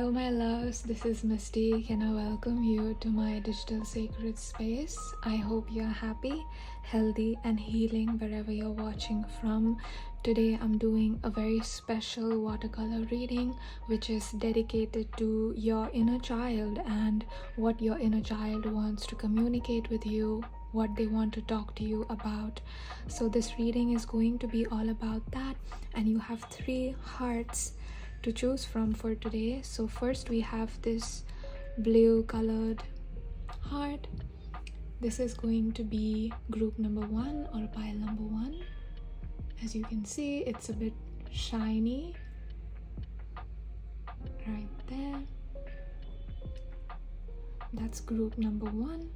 Hello my loves, this is Mystique and I welcome you to my digital sacred space. I hope you're happy, healthy and healing wherever you're watching from. Today I'm doing a very special watercolor reading which is dedicated to your inner child and what your inner child wants to communicate with you, what they want to talk to you about. So this reading is going to be all about that, and you have 3 hearts to choose from for today. So first we have this blue colored heart. This is going to be group number 1 or pile number 1. As you can see, it's a bit shiny right there. That's group number 1.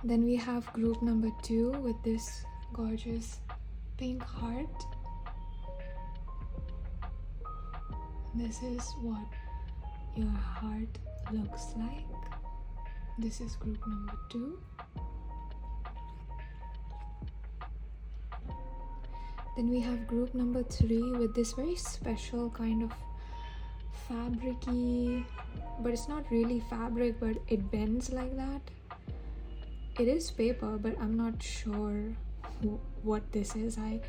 Then we have group number 2 with this gorgeous pink heart. This is what your heart looks like. This is group number 2. Then we have group number 3 with this very special kind of fabric-y, but it's not really fabric, but it bends like that. It is paper, but I'm not sure what this is. I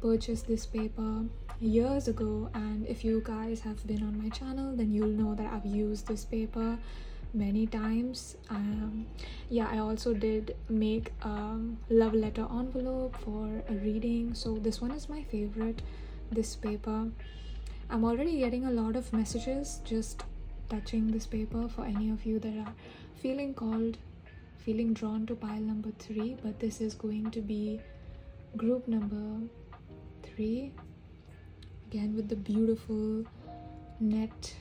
purchased this paper years ago, and if you guys have been on my channel then you'll know that I've used this paper many times. I also did make a love letter envelope for a reading, so this one is my favorite, this paper. I'm already getting a lot of messages just touching this paper for any of you that are feeling drawn to pile number 3, but this is going to be group number 3, again with the beautiful net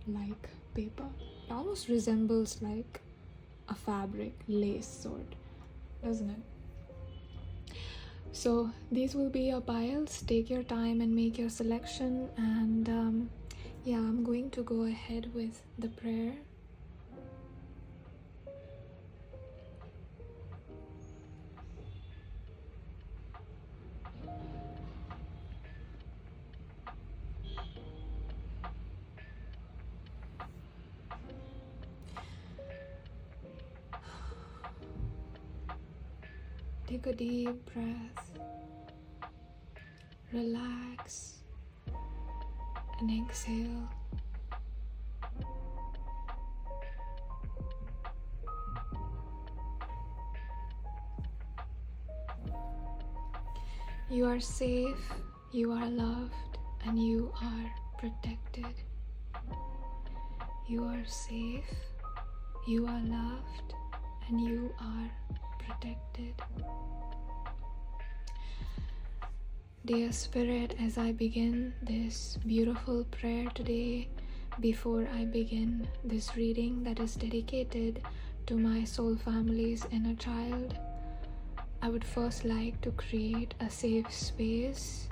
like paper. It almost resembles like a fabric lace sort, doesn't it? So these will be your piles. Take your time and make your selection, and I'm going to go ahead with the prayer. Take a deep breath, relax, and exhale. You are safe, you are loved, and you are protected. You are safe, you are loved, and you are protected. Dear Spirit, as I begin this beautiful prayer today, before I begin this reading that is dedicated to my soul family's inner child, I would first like to create a safe space.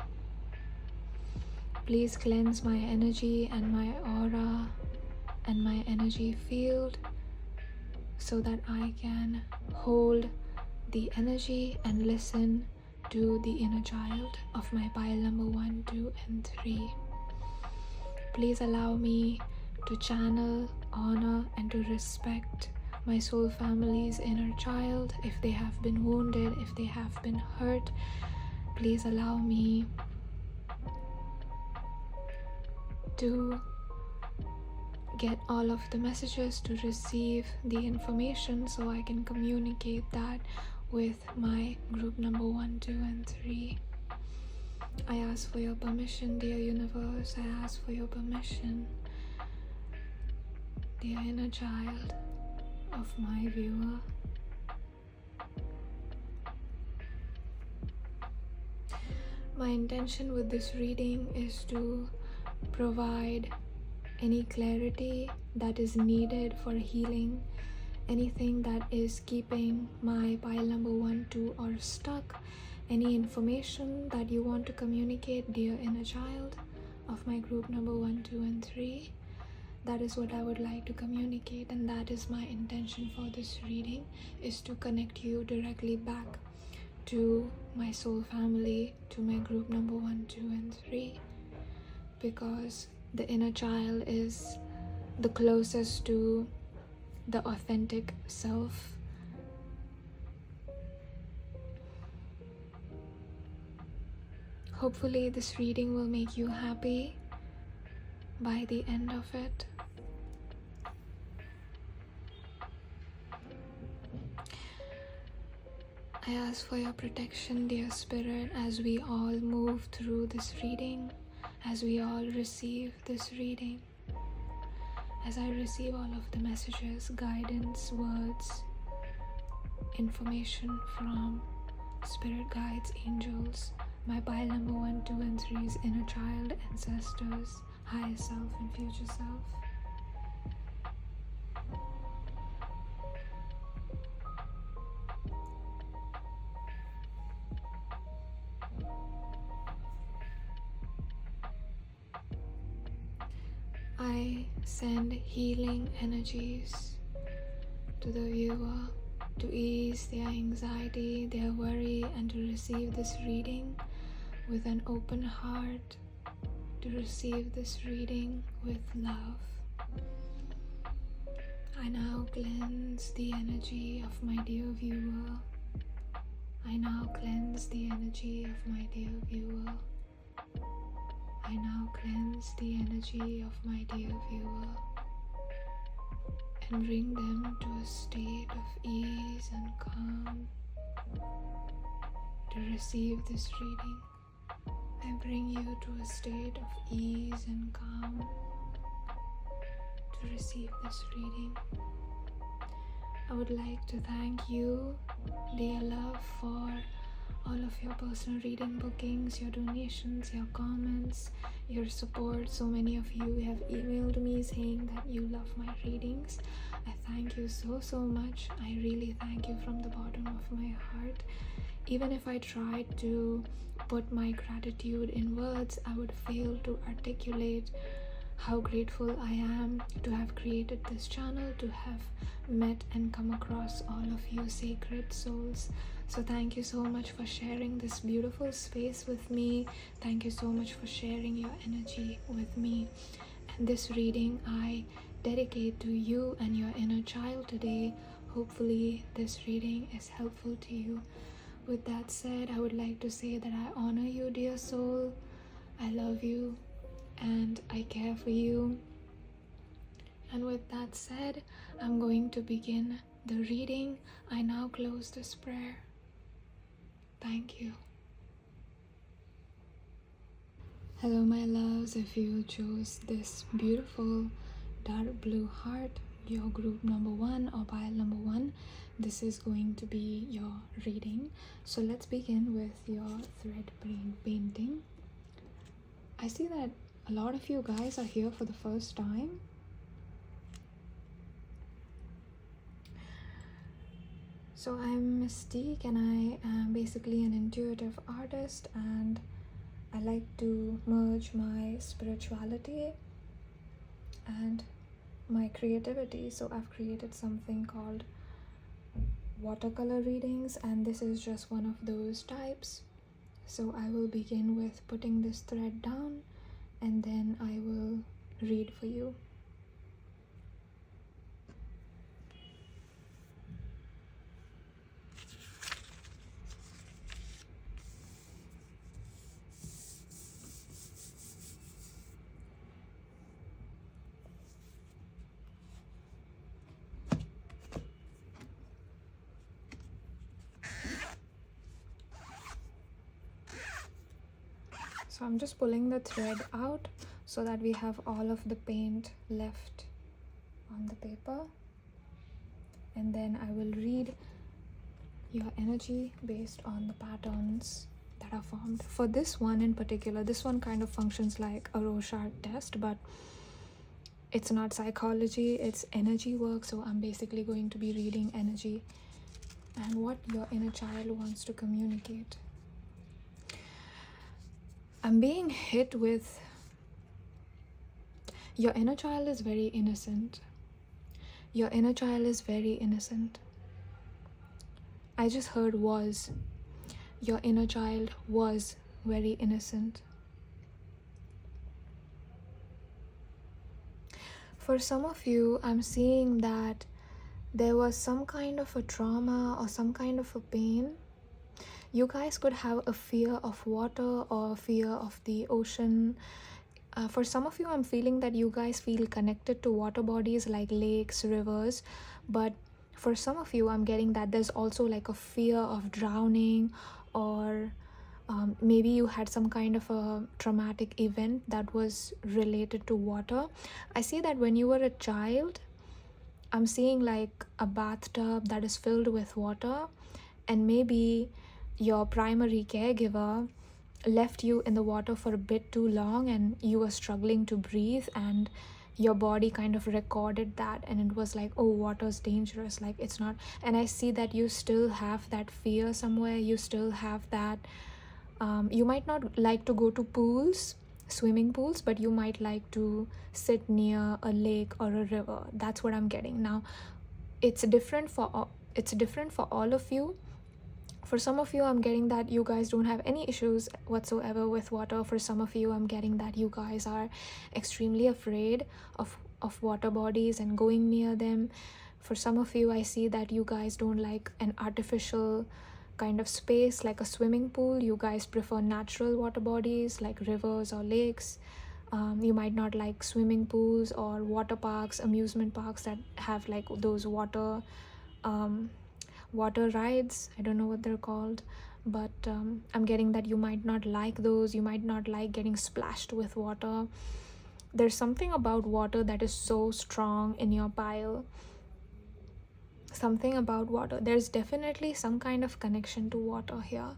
Please cleanse my energy and my aura and my energy field so that I can hold the energy and listen to the inner child of my pile number 1, 2, and 3. Please allow me to channel, honor, and to respect my soul family's inner child. If they have been wounded, if they have been hurt, please allow me to get all of the messages, to receive the information so I can communicate that with my group number 1, 2, and 3. I ask for your permission, dear universe. I ask for your permission, dear inner child of my viewer. My intention with this reading is to provide any clarity that is needed for healing, anything that is keeping my pile number 1, 2 or stuck, any information that you want to communicate, dear inner child of my group number 1, 2, and 3. That is what I would like to communicate, and that is my intention for this reading, is to connect you directly back to my soul family, to my group number 1, 2, and 3, because the inner child is the closest to the authentic self. Hopefully this reading will make you happy by the end of it. I ask for your protection, dear Spirit, as we all move through this reading, as we all receive this reading, as I receive all of the messages, guidance, words, information from spirit guides, angels, my pile number 1, 2, and 3's inner child, ancestors, higher self, and future self. I send healing energies to the viewer to ease their anxiety, their worry, and to receive this reading with an open heart, to receive this reading with love. I now cleanse the energy of my dear viewer. I now cleanse the energy of my dear viewer. I now cleanse the energy of my dear viewer and bring them to a state of ease and calm to receive this reading. I bring you to a state of ease and calm to receive this reading. I would like to thank you, dear love, for all of your personal reading bookings, your donations, your comments, your support. So many of you have emailed me saying that you love my readings. I thank you so much. I really thank you from the bottom of my heart. Even if I tried to put my gratitude in words, I would fail to articulate how grateful I am to have created this channel, to have met and come across all of you sacred souls. So thank you so much for sharing this beautiful space with me. Thank you so much for sharing your energy with me. And this reading I dedicate to you and your inner child today. Hopefully this reading is helpful to you. With that said, I would like to say that I honor you, dear soul. I love you and I care for you. And with that said, I'm going to begin the reading. I now close this prayer. Thank you. Hello, my loves. If you chose this beautiful dark blue heart, your group number 1 or pile number 1, this is going to be your reading. So let's begin with your thread painting. I see that a lot of you guys are here for the first time. So I'm Mystique and I am basically an intuitive artist, and I like to merge my spirituality and my creativity. So I've created something called watercolor readings, and this is just one of those types. So I will begin with putting this thread down and then I will read for you. So I'm just pulling the thread out so that we have all of the paint left on the paper, and then I will read your energy based on the patterns that are formed. For this one in particular, this one kind of functions like a Rorschach test, but it's not psychology, it's energy work. So I'm basically going to be reading energy and what your inner child wants to communicate. I'm being hit with your inner child is very innocent. Your inner child is very innocent. I just heard was. your inner child was very innocent. For some of you, I'm seeing that there was some kind of a trauma or some kind of a pain. You guys could have a fear of water or a fear of the ocean. For some of you, I'm feeling that you guys feel connected to water bodies like lakes, rivers, but for some of you, I'm getting that there's also like a fear of drowning, or maybe you had some kind of a traumatic event that was related to water. I see that when you were a child, I'm seeing like a bathtub that is filled with water, and maybe your primary caregiver left you in the water for a bit too long and you were struggling to breathe, and your body kind of recorded that, and it was like, oh, water's dangerous, like it's not. And I see that you still have that fear somewhere. You still have that you might not like to go to pools, swimming pools, but you might like to sit near a lake or a river. That's what I'm getting. Now it's different for all of you. For some of you, I'm getting that you guys don't have any issues whatsoever with water. For some of you, I'm getting that you guys are extremely afraid of water bodies and going near them. For some of you, I see that you guys don't like an artificial kind of space like a swimming pool. You guys prefer natural water bodies like rivers or lakes. You might not like swimming pools or water parks, amusement parks that have like those water rides. I don't know what they're called, but I'm getting that you might not like those. You might not like getting splashed with water. There's something about water that is so strong in your pile. Something about water. There's definitely some kind of connection to water here.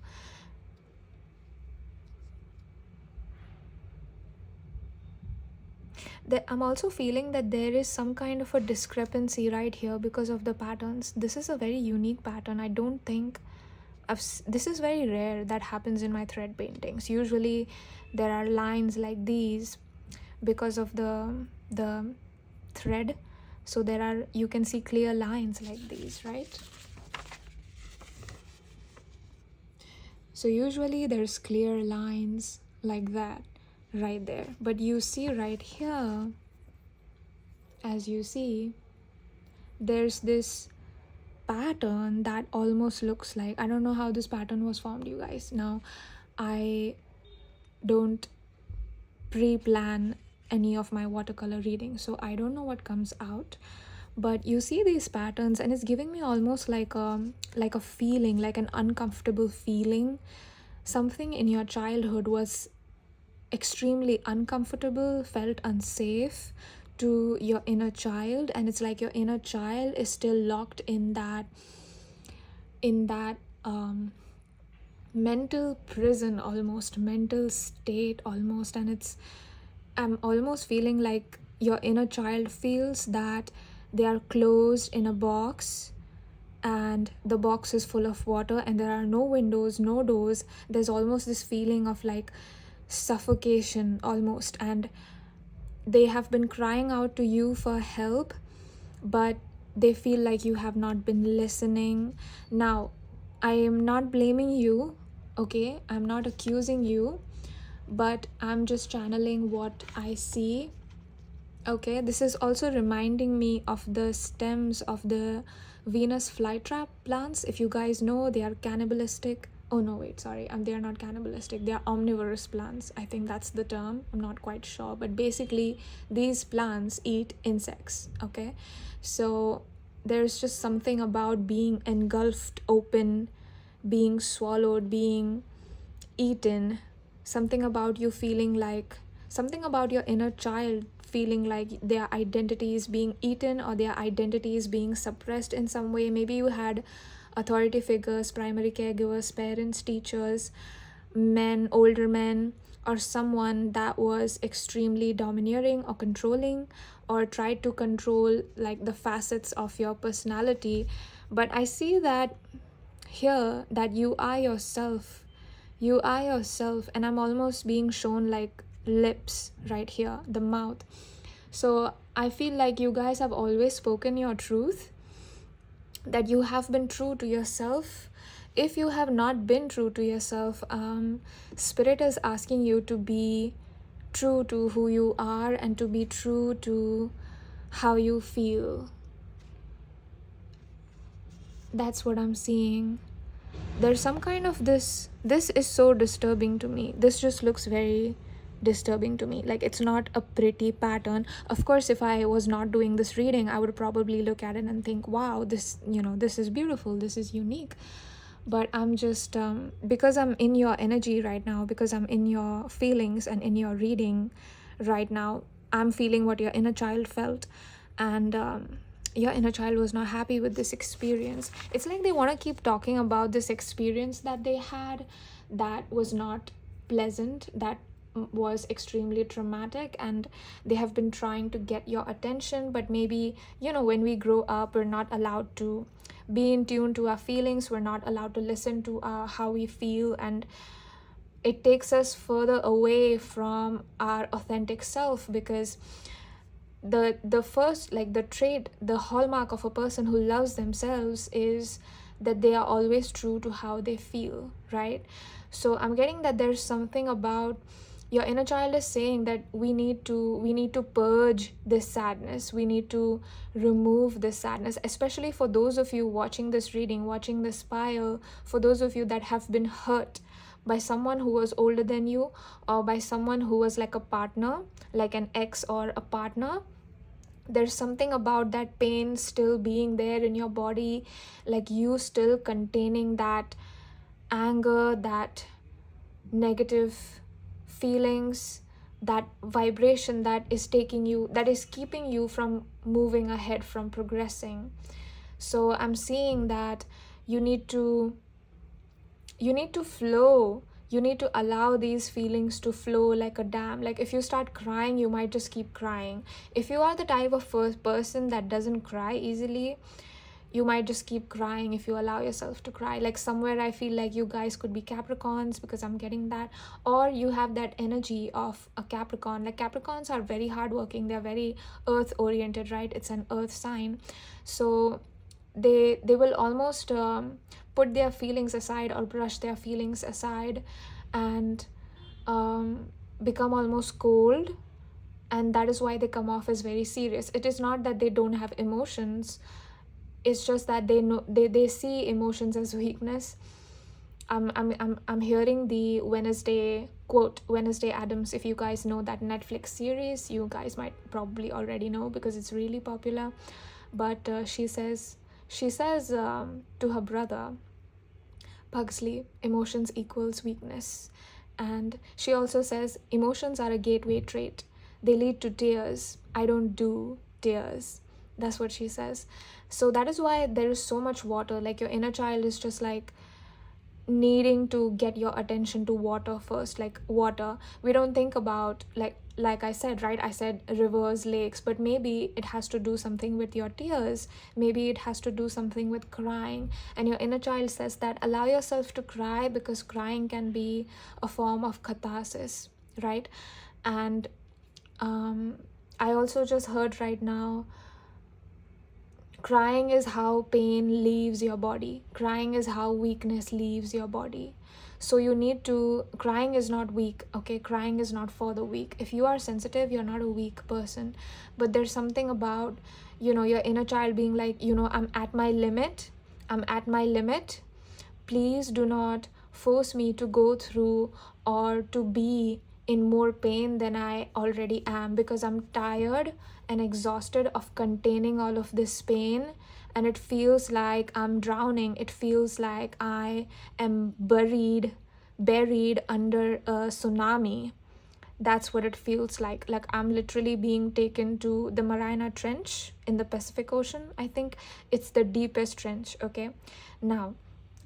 I'm also feeling that there is some kind of a discrepancy right here because of the patterns. This is a very unique pattern. I don't think this is very rare that happens in my thread paintings. Usually there are lines like these because of the thread. So you can see clear lines like these, right? So usually there's clear lines like that right there. But you see right here, as you see, there's this pattern that almost looks like, I don't know how this pattern was formed, you guys. Now, I don't pre-plan any of my watercolor readings, so I don't know what comes out, but you see these patterns and it's giving me almost like a feeling, like an uncomfortable feeling. Something in your childhood was extremely uncomfortable, felt unsafe to your inner child, and it's like your inner child is still locked in that mental prison, almost mental state almost. And I'm almost feeling like your inner child feels that they are closed in a box and the box is full of water and there are no windows, no doors. There's almost this feeling of like suffocation almost, and they have been crying out to you for help, but they feel like you have not been listening. Now, I am not blaming you, okay? I'm not accusing you, but I'm just channeling what I see, okay? This is also reminding me of the stems of the Venus flytrap plants. If you guys know, they are cannibalistic. Oh no, wait, sorry, they are not cannibalistic. They are omnivorous plants. I think that's the term. I'm not quite sure, but basically these plants eat insects, okay? So there's just something about being engulfed open, being swallowed, being eaten, something about you feeling like, something about your inner child feeling like their identity is being eaten or their identity is being suppressed in some way. Maybe you had authority figures, primary caregivers, parents, teachers, men, older men, or someone that was extremely domineering or controlling or tried to control like the facets of your personality. But I see that here that you are yourself, and I'm almost being shown like lips right here, the mouth. So I feel like you guys have always spoken your truth, that you have been true to yourself if you have not been true to yourself, Spirit is asking you to be true to who you are and to be true to how you feel. That's what I'm seeing. There's some kind of this is so disturbing to me. This just looks very disturbing to me. Like, it's not a pretty pattern. Of course, if I was not doing this reading, I would probably look at it and think, wow, this, this is beautiful, this is unique. But I'm just, because I'm in your energy right now, because I'm in your feelings and in your reading right now, I'm feeling what your inner child felt. And your inner child was not happy with this experience. It's like they want to keep talking about this experience that they had that was not pleasant, that was extremely traumatic, and they have been trying to get your attention. But maybe, when we grow up, we're not allowed to be in tune to our feelings. We're not allowed to listen to how we feel, and it takes us further away from our authentic self, because the first, like, the trait, the hallmark of a person who loves themselves is that they are always true to how they feel, right? So I'm getting that there's something about your inner child is saying that we need to purge this sadness. We need to remove this sadness, especially for those of you watching this reading, watching this pile, for those of you that have been hurt by someone who was older than you, or by someone who was like a partner, like an ex or a partner. There's something about that pain still being there in your body, like you still containing that anger, that negative feelings, that vibration that is keeping you from moving ahead, from progressing. So I'm seeing that you need to flow. You need to allow these feelings to flow like a dam. Like, if you start crying, you might just keep crying. If you are the type of person that doesn't cry easily, you might just keep crying if you allow yourself to cry. Like, somewhere I feel like you guys could be Capricorns, because I'm getting that. Or you have that energy of a Capricorn. Like, Capricorns are very hardworking. They're very earth oriented, right? It's an earth sign. So they will almost put their feelings aside, or brush their feelings aside, and become almost cold. And that is why they come off as very serious. It is not that they don't have emotions. It's just that they see emotions as weakness. I'm hearing the Wednesday quote, Wednesday Addams. If you guys know that Netflix series, you guys might probably already know, because it's really popular. But she says to her brother Pugsley, emotions equals weakness. And she also says, emotions are a gateway trait. They lead to tears. I don't do tears. That's what she says. So that is why there is so much water. Like, your inner child is just like needing to get your attention to water first. Like, water, we don't think about, like I said, right? I said rivers, lakes, but maybe it has to do something with your tears. Maybe it has to do something with crying. And your inner child says that allow yourself to cry, because crying can be a form of catharsis, right? And I also just heard right now, crying is how pain leaves your body. Crying is how weakness leaves your body. So you need to, crying is not weak, okay? Crying is not for the weak. If you are sensitive, you're not a weak person. But there's something about, your inner child being like, I'm at my limit. I'm at my limit. Please do not force me to go through or to be in more pain than I already am, because I'm tired and exhausted of containing all of this pain. And it feels like I'm drowning. It feels like I am buried under a tsunami. That's what it feels like. Like, I'm literally being taken to the Mariana Trench in the Pacific Ocean. I think it's the deepest trench, okay? Now,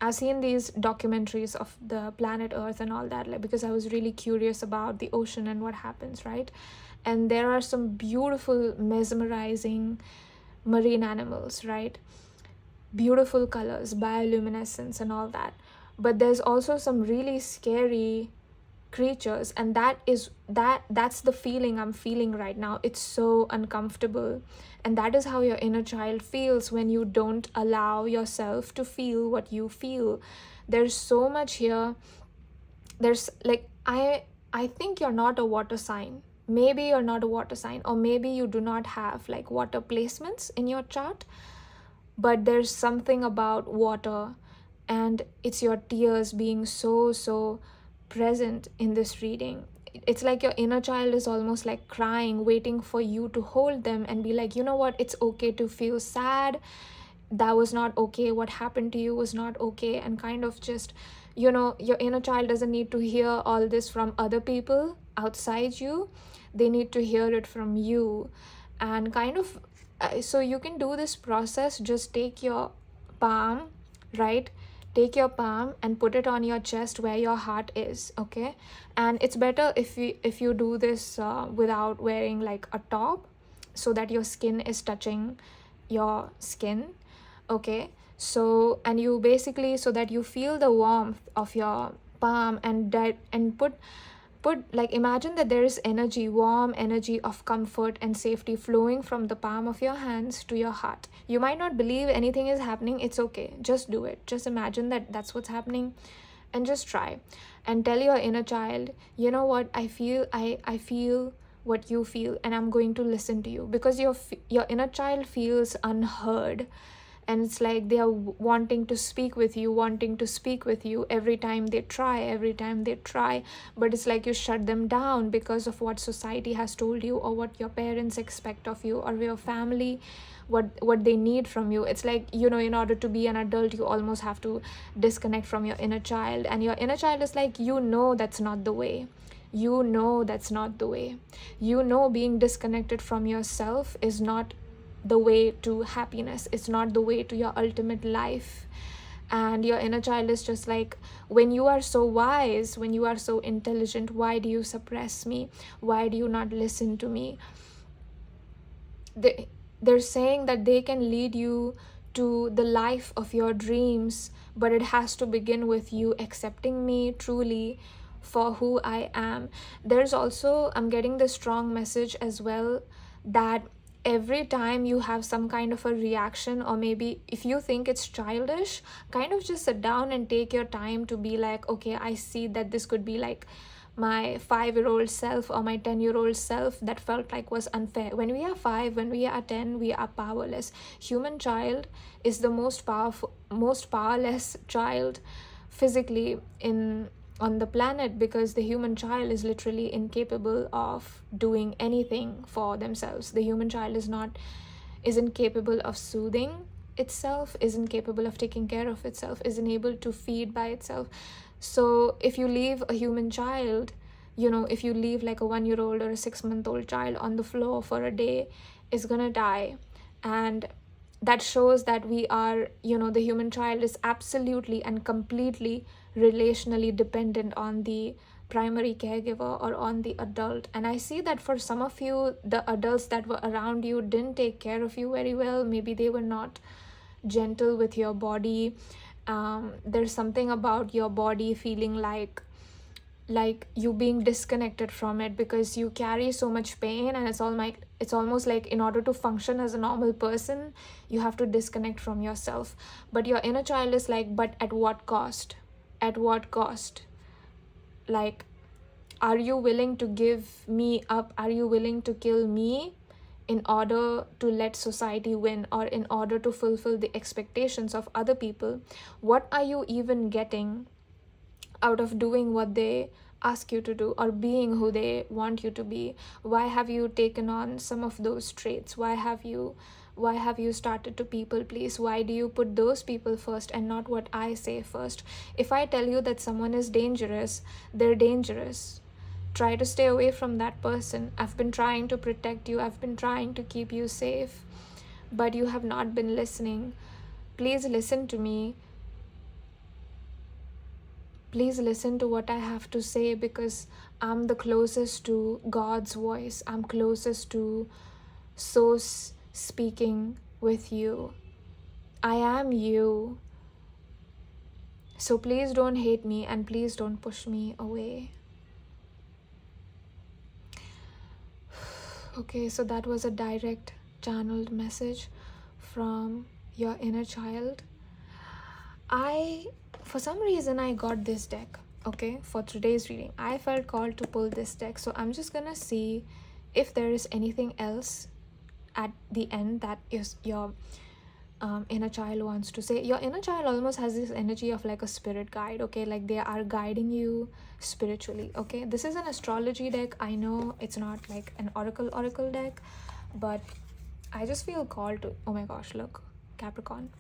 I've seen these documentaries of the planet Earth and all that, like, because I was really curious about the ocean and what happens, right? And there are some beautiful, mesmerizing marine animals, right? Beautiful colors, bioluminescence and all that. But there's also some really scary creatures, and that's the feeling I'm feeling right now. It's so uncomfortable. And that is how your inner child feels when you don't allow yourself to feel what you feel. There's so much here. There's like, I think you're not a water sign. Maybe you're not a water sign, or maybe you do not have like water placements in your chart, but there's something about water, and it's your tears being so present in this reading. It's like your inner child is almost like crying, waiting for you to hold them and be like, you know what, it's okay to feel sad. That was not okay. What happened to you was not okay. And kind of just, your inner child doesn't need to hear all this from other people outside you. They need to hear it from you. And kind of, so you can do this process. Just take your palm, right? Take your palm and put it on your chest where your heart is, okay? And it's better if you do this without wearing like a top, so that your skin is touching your skin, okay? So, and you basically, so that you feel the warmth of your palm, and put like, imagine that there is energy, warm energy of comfort and safety flowing from the palm of your hands to your heart. You might not believe anything is happening. It's okay. Just do it. Just imagine that that's what's happening, and just try. And tell your inner child, you know what, I feel what you feel, and I'm going to listen to you, because your inner child feels unheard. And it's like they are wanting to speak with you every time they try, but it's like you shut them down because of what society has told you, or what your parents expect of you, or your family, what they need from you. It's like, in order to be an adult, you almost have to disconnect from your inner child, and your inner child is like, that's not the way. That's not the way. Being disconnected from yourself is not the way to happiness. It's not the way to your ultimate life. And your inner child is just like, when you are so wise, when you are so intelligent, why do you suppress me? Why do you not listen to me? They're saying that they can lead you to the life of your dreams, but it has to begin with you accepting me truly for who I am. There's also, I'm getting the strong message as well, that every time you have some kind of a reaction, or maybe if you think it's childish, kind of just sit down and take your time to be like, okay, I see that this could be like my 5-year-old self or my 10-year-old self that felt like was unfair. When we are 5, when we are 10, we are powerless. Human child is the most powerless child physically on the planet, because the human child is literally incapable of doing anything for themselves. The human child isn't capable of soothing itself, isn't capable of taking care of itself, isn't able to feed by itself. So if you leave a human child, if you leave like a 1-year-old or a 6-month-old child on the floor for a day, it's gonna die. And that shows that we are, the human child is absolutely and completely relationally dependent on the primary caregiver or on the adult. And I see that for some of you, the adults that were around you didn't take care of you very well. Maybe they were not gentle with your body. There's something about your body feeling like you being disconnected from it, because you carry so much pain, and it's almost like in order to function as a normal person, you have to disconnect from yourself. But your inner child is like, but at what cost? At what cost? Like, are you willing to give me up? Are you willing to kill me in order to let society win, or in order to fulfill the expectations of other people? What are you even getting out of doing what they ask you to do, or being who they want you to be? Why have you taken on some of those traits? Why have you started to people please? Why do you put those people first and not what I say first? If I tell you that someone is dangerous, they're dangerous. Try to stay away from that person. I've been trying to protect you. I've been trying to keep you safe, but you have not been listening. Please listen to me. Please listen to what I have to say, because I'm the closest to God's voice. I'm closest to Source speaking with you. I am you. So please don't hate me, and please don't push me away. Okay, so that was a direct channeled message from your inner child. I for some reason I got this deck, okay, for today's reading. I felt called to pull this deck, so I'm just gonna see if there is anything else at the end that is your inner child wants to say. Your inner child almost has this energy of like a spirit guide, okay, like they are guiding you spiritually, okay. This is an astrology deck. I know it's not like an oracle deck, but I just feel called to, oh my gosh, look, Capricorn.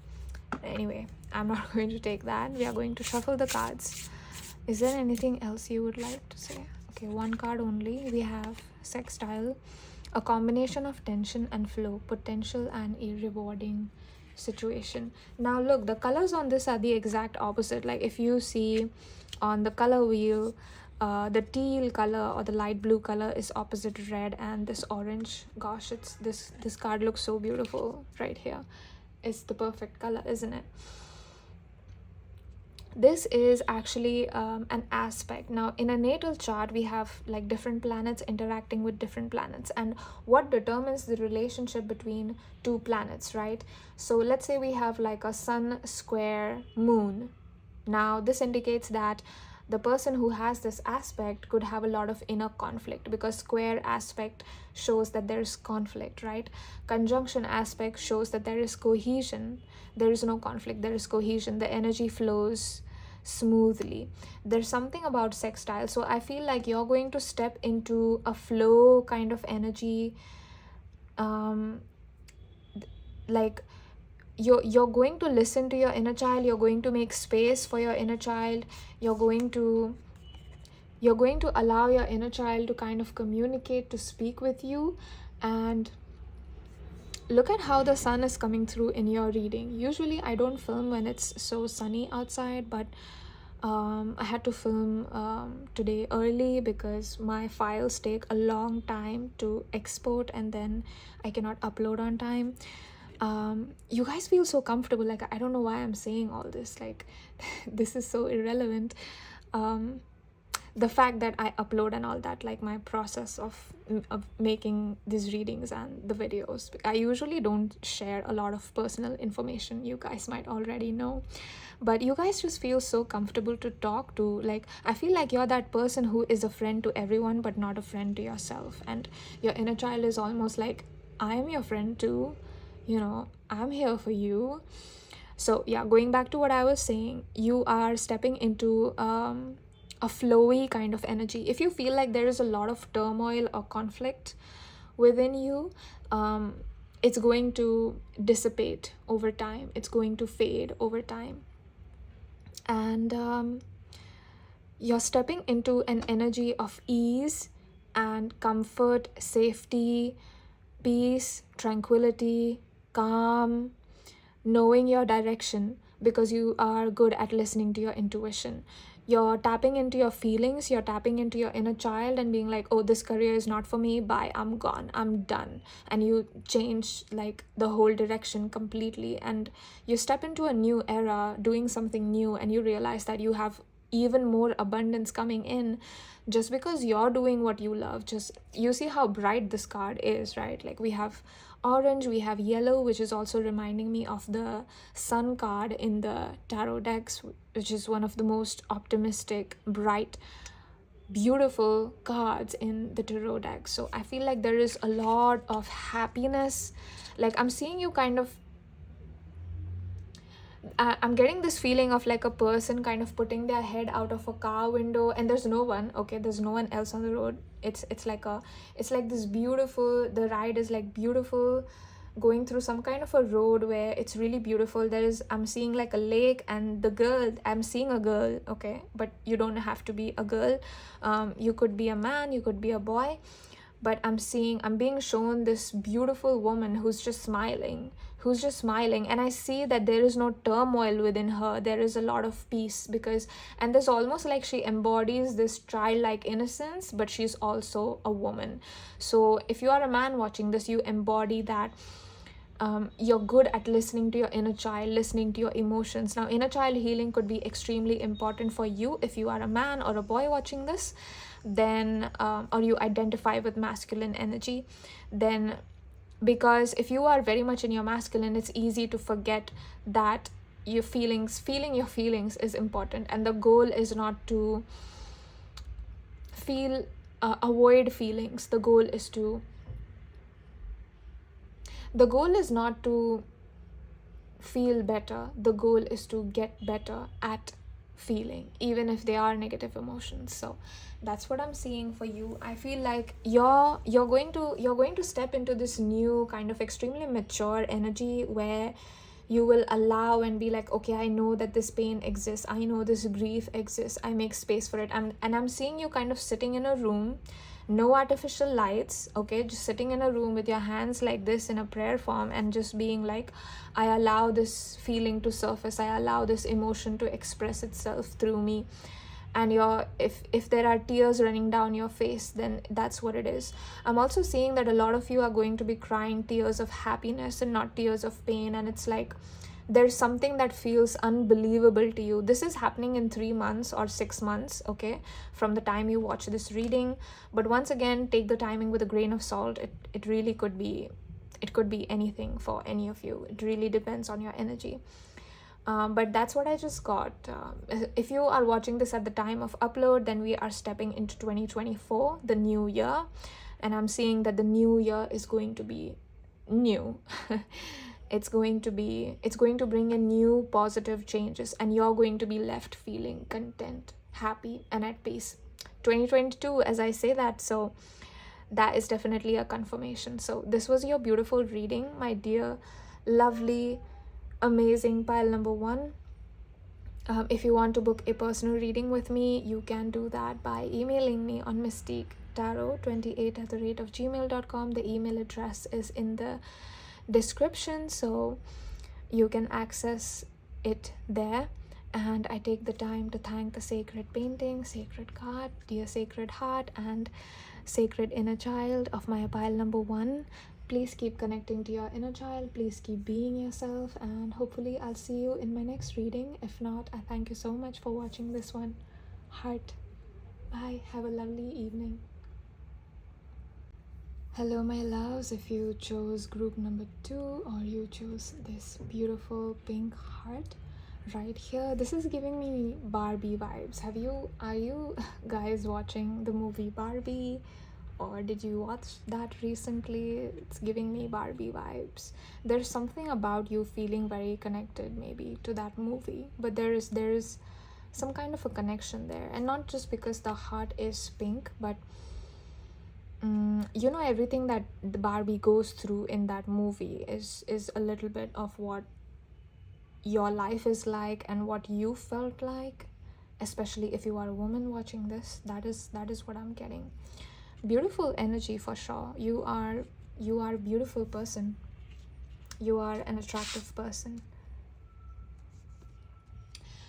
Anyway, I'm not going to take that. We are going to shuffle the cards. Is there anything else you would like to say? Okay, one card only. We have sextile, a combination of tension and flow, potential and a rewarding situation. Now look, the colors on this are the exact opposite. Like if you see on the color wheel, the teal color or the light blue color is opposite red, and this orange, gosh, it's this card looks so beautiful right here. It's the perfect color, isn't it? This is actually an aspect. Now in a natal chart, we have like different planets interacting with different planets, and what determines the relationship between two planets, right? So let's say we have like a sun square moon. Now this indicates that the person who has this aspect could have a lot of inner conflict, because square aspect shows that there is conflict, right? Conjunction aspect shows that there is cohesion. There is no conflict, there is cohesion. The energy flows smoothly. There's something about sextile, so I feel like you're going to step into a flow kind of energy. Like you're going to listen to your inner child. You're going to make space for your inner child. You're going to allow your inner child to kind of communicate, to speak with you. And look at how the sun is coming through in your reading. Usually I don't film when it's so sunny outside, but I had to film today early because my files take a long time to export and then I cannot upload on time. You guys feel so comfortable. Like, I don't know why I'm saying all this. Like, this is so irrelevant. The fact that I upload and all that, like my process of making these readings and the videos. I usually don't share a lot of personal information. You guys might already know. But you guys just feel so comfortable to talk to. Like, I feel like you're that person who is a friend to everyone but not a friend to yourself. And your inner child is almost like, I am your friend too. You know, I'm here for you. So yeah, going back to what I was saying, you are stepping into a flowy kind of energy. If you feel like there is a lot of turmoil or conflict within you, it's going to dissipate over time. It's going to fade over time. And you're stepping into an energy of ease and comfort, safety, peace, tranquility, calm, knowing your direction, because you are good at listening to your intuition. You're tapping into your feelings, you're tapping into your inner child and being like, oh, this career is not for me, bye, I'm gone, I'm done. And you change like the whole direction completely, and you step into a new era doing something new, and you realize that you have even more abundance coming in just because you're doing what you love. Just, you see how bright this card is, right? Like, we have orange, we have yellow, which is also reminding me of the sun card in the tarot decks, which is one of the most optimistic, bright, beautiful cards in the tarot deck. So I feel like there is a lot of happiness. Like, I'm seeing you kind of, I'm getting this feeling of like a person kind of putting their head out of a car window, and there's no one, okay, there's no one else on the road. It's like this beautiful, the ride is like beautiful, going through some kind of a road where it's really beautiful. I'm seeing like a lake, and I'm seeing a girl, okay, but you don't have to be a girl. You could be a man, you could be a boy, but I'm being shown this beautiful woman who's just smiling, and I see that there is no turmoil within her. There is a lot of peace, and there's almost like she embodies this childlike innocence, but she's also a woman. So if you are a man watching this, you embody that. You're good at listening to your inner child, listening to your emotions. Now, inner child healing could be extremely important for you if you are a man or a boy watching this, then or you identify with masculine energy, then, because if you are very much in your masculine, it's easy to forget that your feelings, feeling your feelings is important, and the goal is not to avoid feelings. The goal is not to feel better. The goal is to get better at feeling, even if they are negative emotions. So that's what I'm seeing for you. I feel like you're going to step into this new kind of extremely mature energy, where you will allow and be like, okay, I know that this pain exists, I know this grief exists, I make space for it. And I'm seeing you kind of sitting in a room, no artificial lights, okay, just sitting in a room with your hands like this in a prayer form, and just being like, I allow this feeling to surface, I allow this emotion to express itself through me. And if there are tears running down your face, then that's what it is. I'm also seeing that a lot of you are going to be crying tears of happiness and not tears of pain, and it's like there's something that feels unbelievable to you. This is happening in 3 months or 6 months, okay, from the time you watch this reading. But once again, take the timing with a grain of salt. It really could be anything for any of you. It really depends on your energy. But that's what I just got. If you are watching this at the time of upload, then we are stepping into 2024, the new year, and I'm seeing that the new year is going to be new. It's going to bring in new positive changes, and you're going to be left feeling content, happy, and at peace. 2022, as I say that, so that is definitely a confirmation. So this was your beautiful reading, my dear, lovely, amazing pile number 1. If you want to book a personal reading with me, you can do that by emailing me on Mystique @gmail.com. The email address is in the description, so you can access it there. And I take the time to thank the sacred painting, sacred card, dear sacred heart, and sacred inner child of my pile number 1. Please keep connecting to your inner child. Please keep being yourself, and hopefully I'll see you in my next reading. If not, I thank you so much for watching this one. Heart. Bye. Have a lovely evening. Hello, my loves. If you chose group number 2, or you chose this beautiful pink heart right here, this is giving me Barbie vibes. Are you guys watching the movie Barbie? Or did you watch that recently? It's giving me Barbie vibes. There's something about you feeling very connected maybe to that movie, but there is some kind of a connection there. And not just because the heart is pink, but everything that the Barbie goes through in that movie is a little bit of what your life is like and what you felt like, especially if you are a woman watching this. That is what I'm getting. Beautiful energy for sure. You are a beautiful person. You are an attractive person.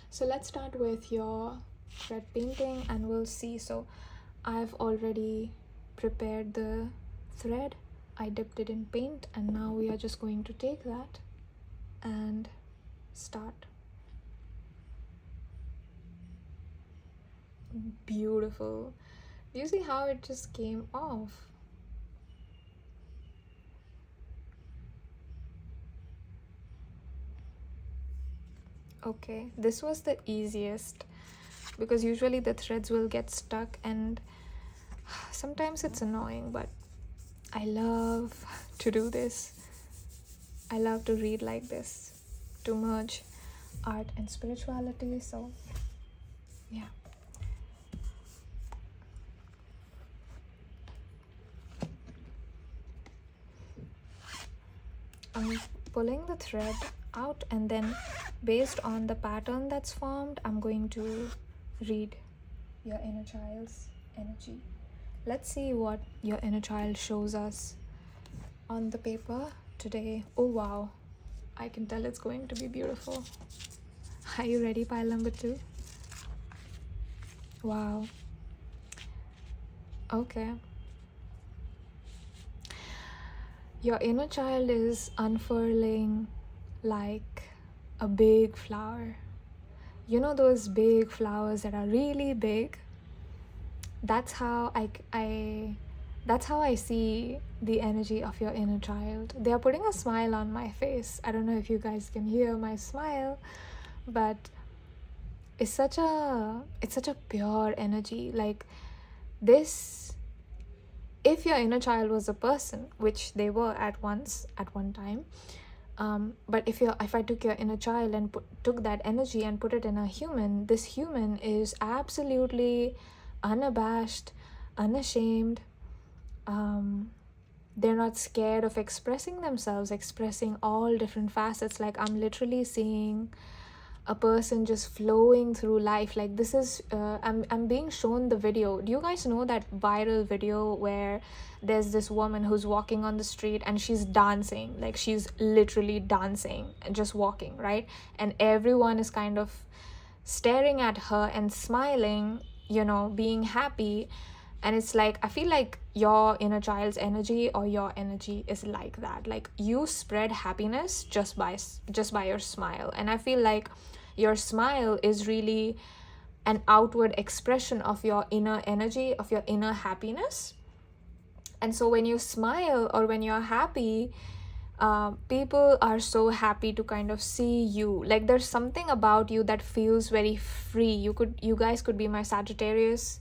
So let's start with your thread painting and we'll see. So I've already prepared the thread. I dipped it in paint, and now we are just going to take that and start. Beautiful. Do you see how it just came off? Okay, this was the easiest, because usually the threads will get stuck and sometimes it's annoying, but I love to do this. I love to read like this, to merge art and spirituality. So yeah. I'm pulling the thread out, and then based on the pattern that's formed, I'm going to read your inner child's energy. Let's see what your inner child shows us on the paper today. Oh wow, I can tell it's going to be beautiful. Are you ready, pile number 2? Wow. Okay. Your inner child is unfurling like a big flower. You know those big flowers that are really big? That's how I That's how I see the energy of your inner child. They are putting a smile on my face. I don't know if you guys can hear my smile, but it's such a pure energy. Like this, if your inner child was a person, which they were at one time, but if I took your inner child and took that energy and put it in a human, this human is absolutely unabashed, unashamed. They're not scared of expressing themselves, expressing all different facets. Like I'm literally seeing a person just flowing through life. Like this is I'm being shown the video. Do you guys know that viral video where there's this woman who's walking on the street and she's dancing, like she's literally dancing and just walking, right? And everyone is kind of staring at her and smiling, being happy. And it's like, I feel like your inner child's energy or your energy is like that. Like you spread happiness just by your smile. And I feel like your smile is really an outward expression of your inner energy, of your inner happiness. And so when you smile or when you're happy, people are so happy to kind of see you. Like there's something about you that feels very free. You guys could be my Sagittarius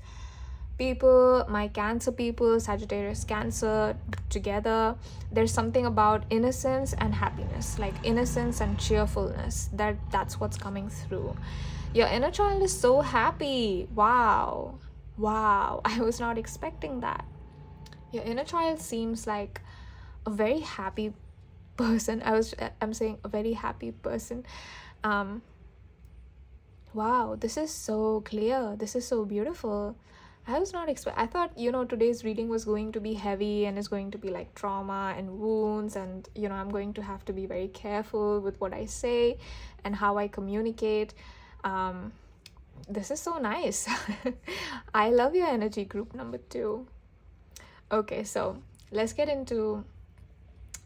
people, my Cancer people, Sagittarius, Cancer together. There's something about innocence and happiness, like innocence and cheerfulness. That's what's coming through. Your inner child is so happy. Wow, I was not expecting that. Your inner child seems like a very happy person. I'm saying a very happy person. Wow, this is so clear. This is so beautiful. I was not I thought, today's reading was going to be heavy and is going to be like trauma and wounds, and I'm going to have to be very careful with what I say and how I communicate. This is so nice. I love your energy, group number 2. Okay, so let's get into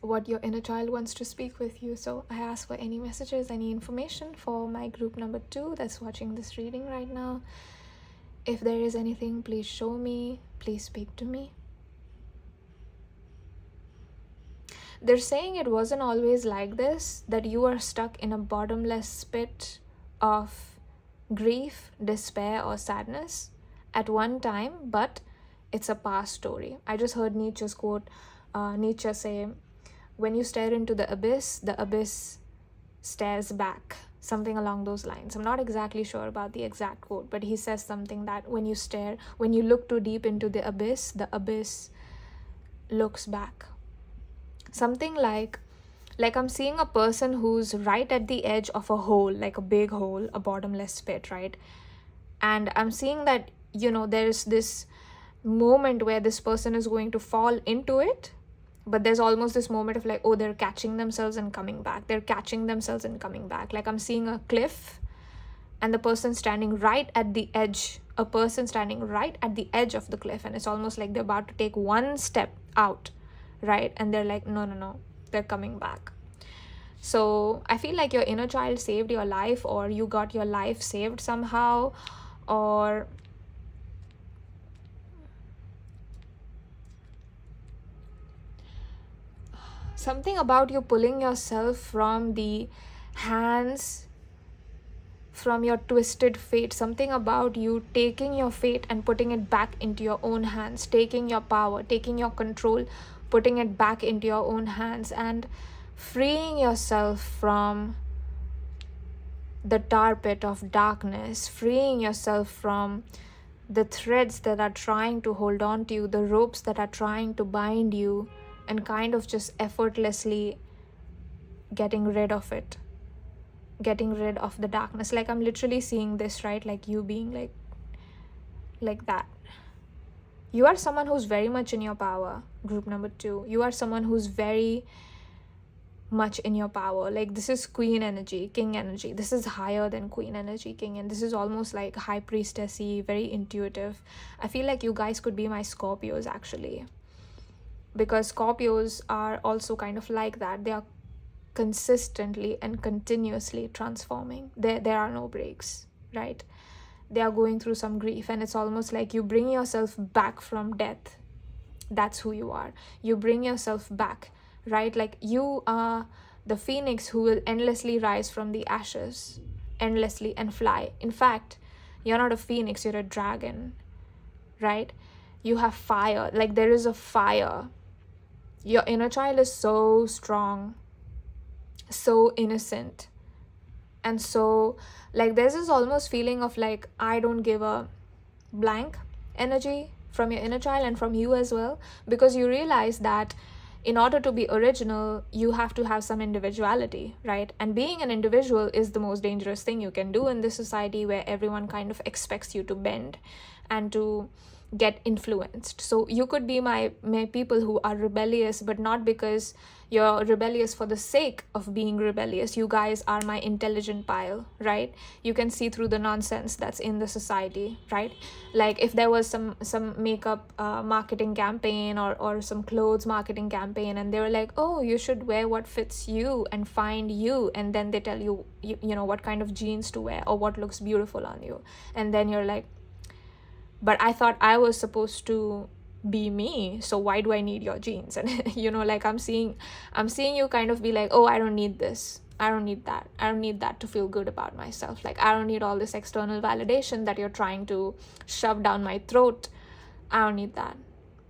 what your inner child wants to speak with you. So I ask for any messages, any information for my group number 2 that's watching this reading right now. If there is anything, please show me, please speak to me. They're saying it wasn't always like this, that you are stuck in a bottomless pit of grief, despair, or sadness at one time, but it's a past story. I just heard Nietzsche's quote, Nietzsche say, when you stare into the abyss stares back. Something along those lines. I'm not exactly sure about the exact quote, but he says something that when you look too deep into the abyss looks back. Something like I'm seeing a person who's right at the edge of a hole, like a big hole, a bottomless pit, right? And I'm seeing that, there's this moment where this person is going to fall into it, but there's almost this moment of like, oh, they're catching themselves and coming back. They're catching themselves and coming back. Like I'm seeing a cliff and the person standing right at the edge, of the cliff. And it's almost like they're about to take one step out, right? And they're like, no, they're coming back. So I feel like your inner child saved your life, or you got your life saved somehow, or something about you pulling yourself from the hands, from your twisted fate. Something about you taking your fate and putting it back into your own hands, taking your power, taking your control, putting it back into your own hands, and freeing yourself from the tar pit of darkness, freeing yourself from the threads that are trying to hold on to you, the ropes that are trying to bind you, and kind of just effortlessly getting rid of it, getting rid of the darkness. Like I'm literally seeing this, right? Like you being like that. You are someone who's very much in your power, group number 2. You are someone who's very much in your power. Like this is queen energy, king energy. This is higher than queen energy, king, and this is almost like high priestessy, very intuitive. I feel like you guys could be my Scorpios actually, because Scorpios are also kind of like that. They are consistently and continuously transforming. There are no breaks, right? They are going through some grief, and it's almost like you bring yourself back from death That's who you are. You bring yourself back, right? Like you are the phoenix who will endlessly rise from the ashes, endlessly, and fly. In fact, you're not a phoenix, you're a dragon, right? You have fire. Like there is a fire. Your inner child is so strong, so innocent, and so like there's this almost feeling of like I don't give a blank energy from your inner child and from you as well, because you realize that in order to be original you have to have some individuality, right? And being an individual is the most dangerous thing you can do in this society where everyone kind of expects you to bend and to get influenced. So you could be my people who are rebellious, but not because you're rebellious for the sake of being rebellious. You guys are my intelligent pile, right? You can see through the nonsense that's in the society, right? Like if there was some makeup marketing campaign or some clothes marketing campaign, and they were like, oh, you should wear what fits you and find you, and then they tell you, you know what kind of jeans to wear or what looks beautiful on you, and then you're like, but I thought I was supposed to be me, so why do I need your jeans? And you know, like I'm seeing you kind of be like, oh, I don't need this, I don't need that, I don't need that to feel good about myself. Like I don't need all this external validation that you're trying to shove down my throat. I don't need that.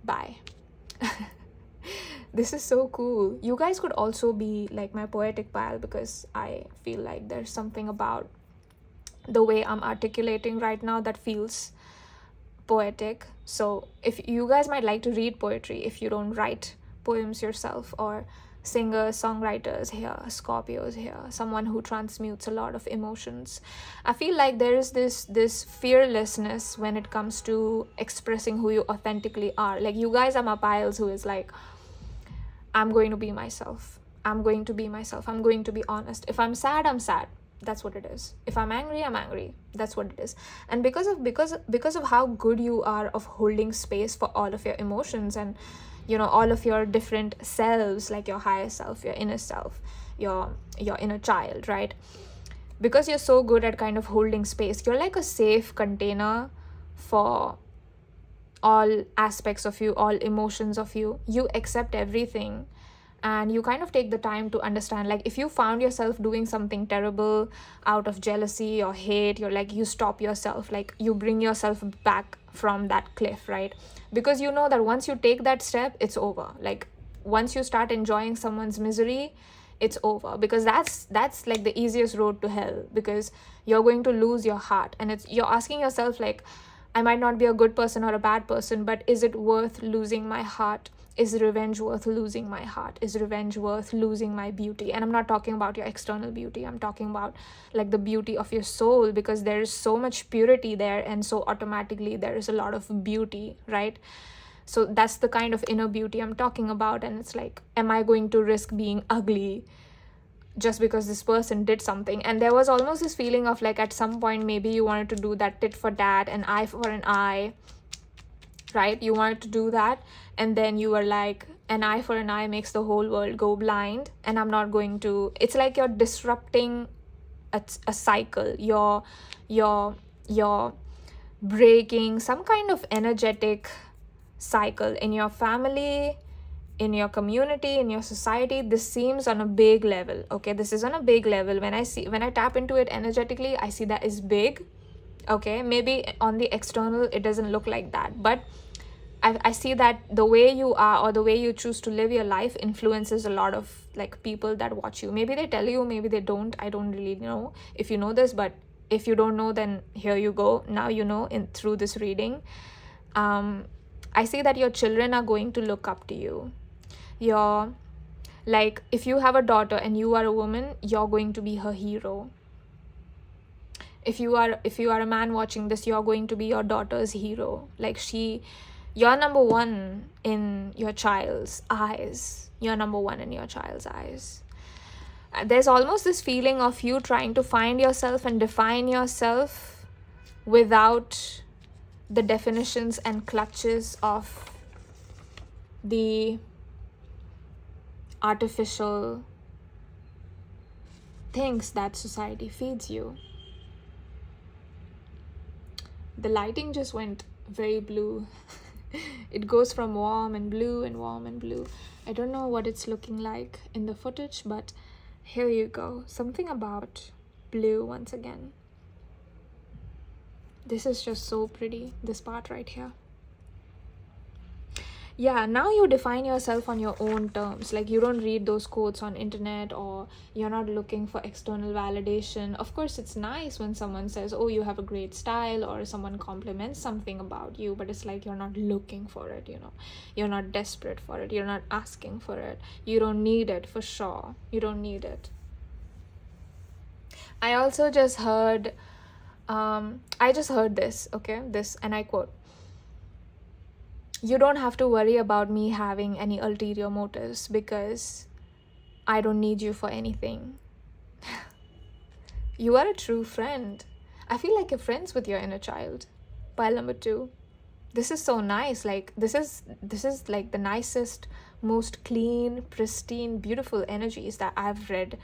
Bye. This is so cool. You guys could also be like my poetic pile, because I feel like there's something about the way I'm articulating right now that feels poetic. So if you guys might like to read poetry, if you don't write poems yourself, or singers, songwriters here, Scorpios here, someone who transmutes a lot of emotions, I feel like there is this fearlessness when it comes to expressing who you authentically are. Like you guys are my piles who is like, I'm going to be myself, I'm going to be myself, I'm going to be honest. If I'm sad, I'm sad, that's what it is. If I'm angry, I'm angry, that's what it is. And because of how good you are of holding space for all of your emotions, and you know, all of your different selves, like your higher self, your inner self, your inner child, right? Because you're so good at kind of holding space, you're like a safe container for all aspects of you, all emotions of you. You accept everything, and you kind of take the time to understand. Like if you found yourself doing something terrible out of jealousy or hate, you're like, you stop yourself, like you bring yourself back from that cliff, right? Because you know that once you take that step, it's over. Like once you start enjoying someone's misery, it's over, because that's like the easiest road to hell, because you're going to lose your heart. And you're asking yourself like, I might not be a good person or a bad person, but is it worth losing my heart? Is revenge worth losing my heart? Is revenge worth losing my beauty? And I'm not talking about your external beauty, I'm talking about like the beauty of your soul, because there is so much purity there, and so automatically there is a lot of beauty, right? So that's the kind of inner beauty I'm talking about. And it's like, am I going to risk being ugly just because this person did something? And there was almost this feeling of like, at some point maybe you wanted to do that tit for tat, an eye for an eye, right? You wanted to do that, and then you were like, an eye for an eye makes the whole world go blind, and I'm not going to. It's like you're disrupting a cycle. You're breaking some kind of energetic cycle in your family, in your community, in your society. This seems on a big level. Okay, this is on a big level. When I tap into it energetically, I see that is big. Okay, maybe on the external it doesn't look like that, but I see that the way you are, or the way you choose to live your life, influences a lot of like people that watch you. Maybe they tell you, maybe they don't. I don't really know if you know this, but if you don't know, then here you go. Now you know through this reading. I see that your children are going to look up to you. Like if you have a daughter and you are a woman, you're going to be her hero. If you are a man watching this, you're going to be your daughter's hero. Like you're number one in your child's eyes. You're number one in your child's eyes. There's almost this feeling of you trying to find yourself and define yourself without the definitions and clutches of the artificial things that society feeds you. The lighting just went very blue. It goes from warm and blue and warm and blue. I don't know what it's looking like in the footage, but here you go. Something about blue once again. This is just so pretty, this part right here. Yeah, now you define yourself on your own terms. Like, you don't read those quotes on internet, or you're not looking for external validation. Of course, it's nice when someone says, oh, you have a great style, or someone compliments something about you, but it's like you're not looking for it, you know. You're not desperate for it. You're not asking for it. You don't need it, for sure. You don't need it. I also just heard, this, okay? This, and I quote, you don't have to worry about me having any ulterior motives because I don't need you for anything. You are a true friend. I feel like you're friends with your inner child. Pile number 2. This is so nice. Like, this is like the nicest, most clean, pristine, beautiful energies that I've read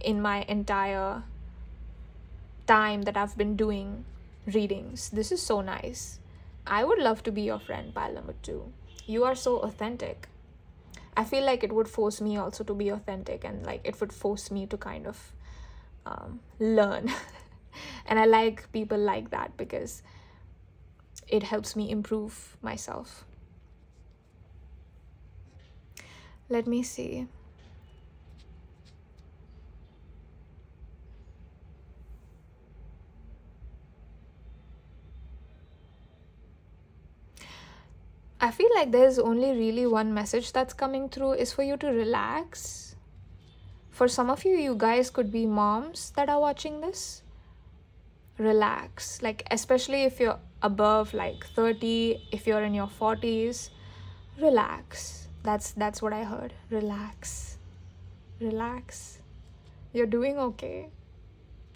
in my entire time that I've been doing readings. This is so nice. I would love to be your friend, pile number 2. You are so authentic. I feel like it would force me also to be authentic, and like it would force me to kind of learn. And I like people like that because it helps me improve myself. Let me see. I feel like there's only really one message that's coming through, is for you to relax. For some of you, you guys could be moms that are watching this. Relax. Like, especially if you're above like 30, if you're in your 40s, relax. That's what I heard. Relax. Relax. You're doing okay.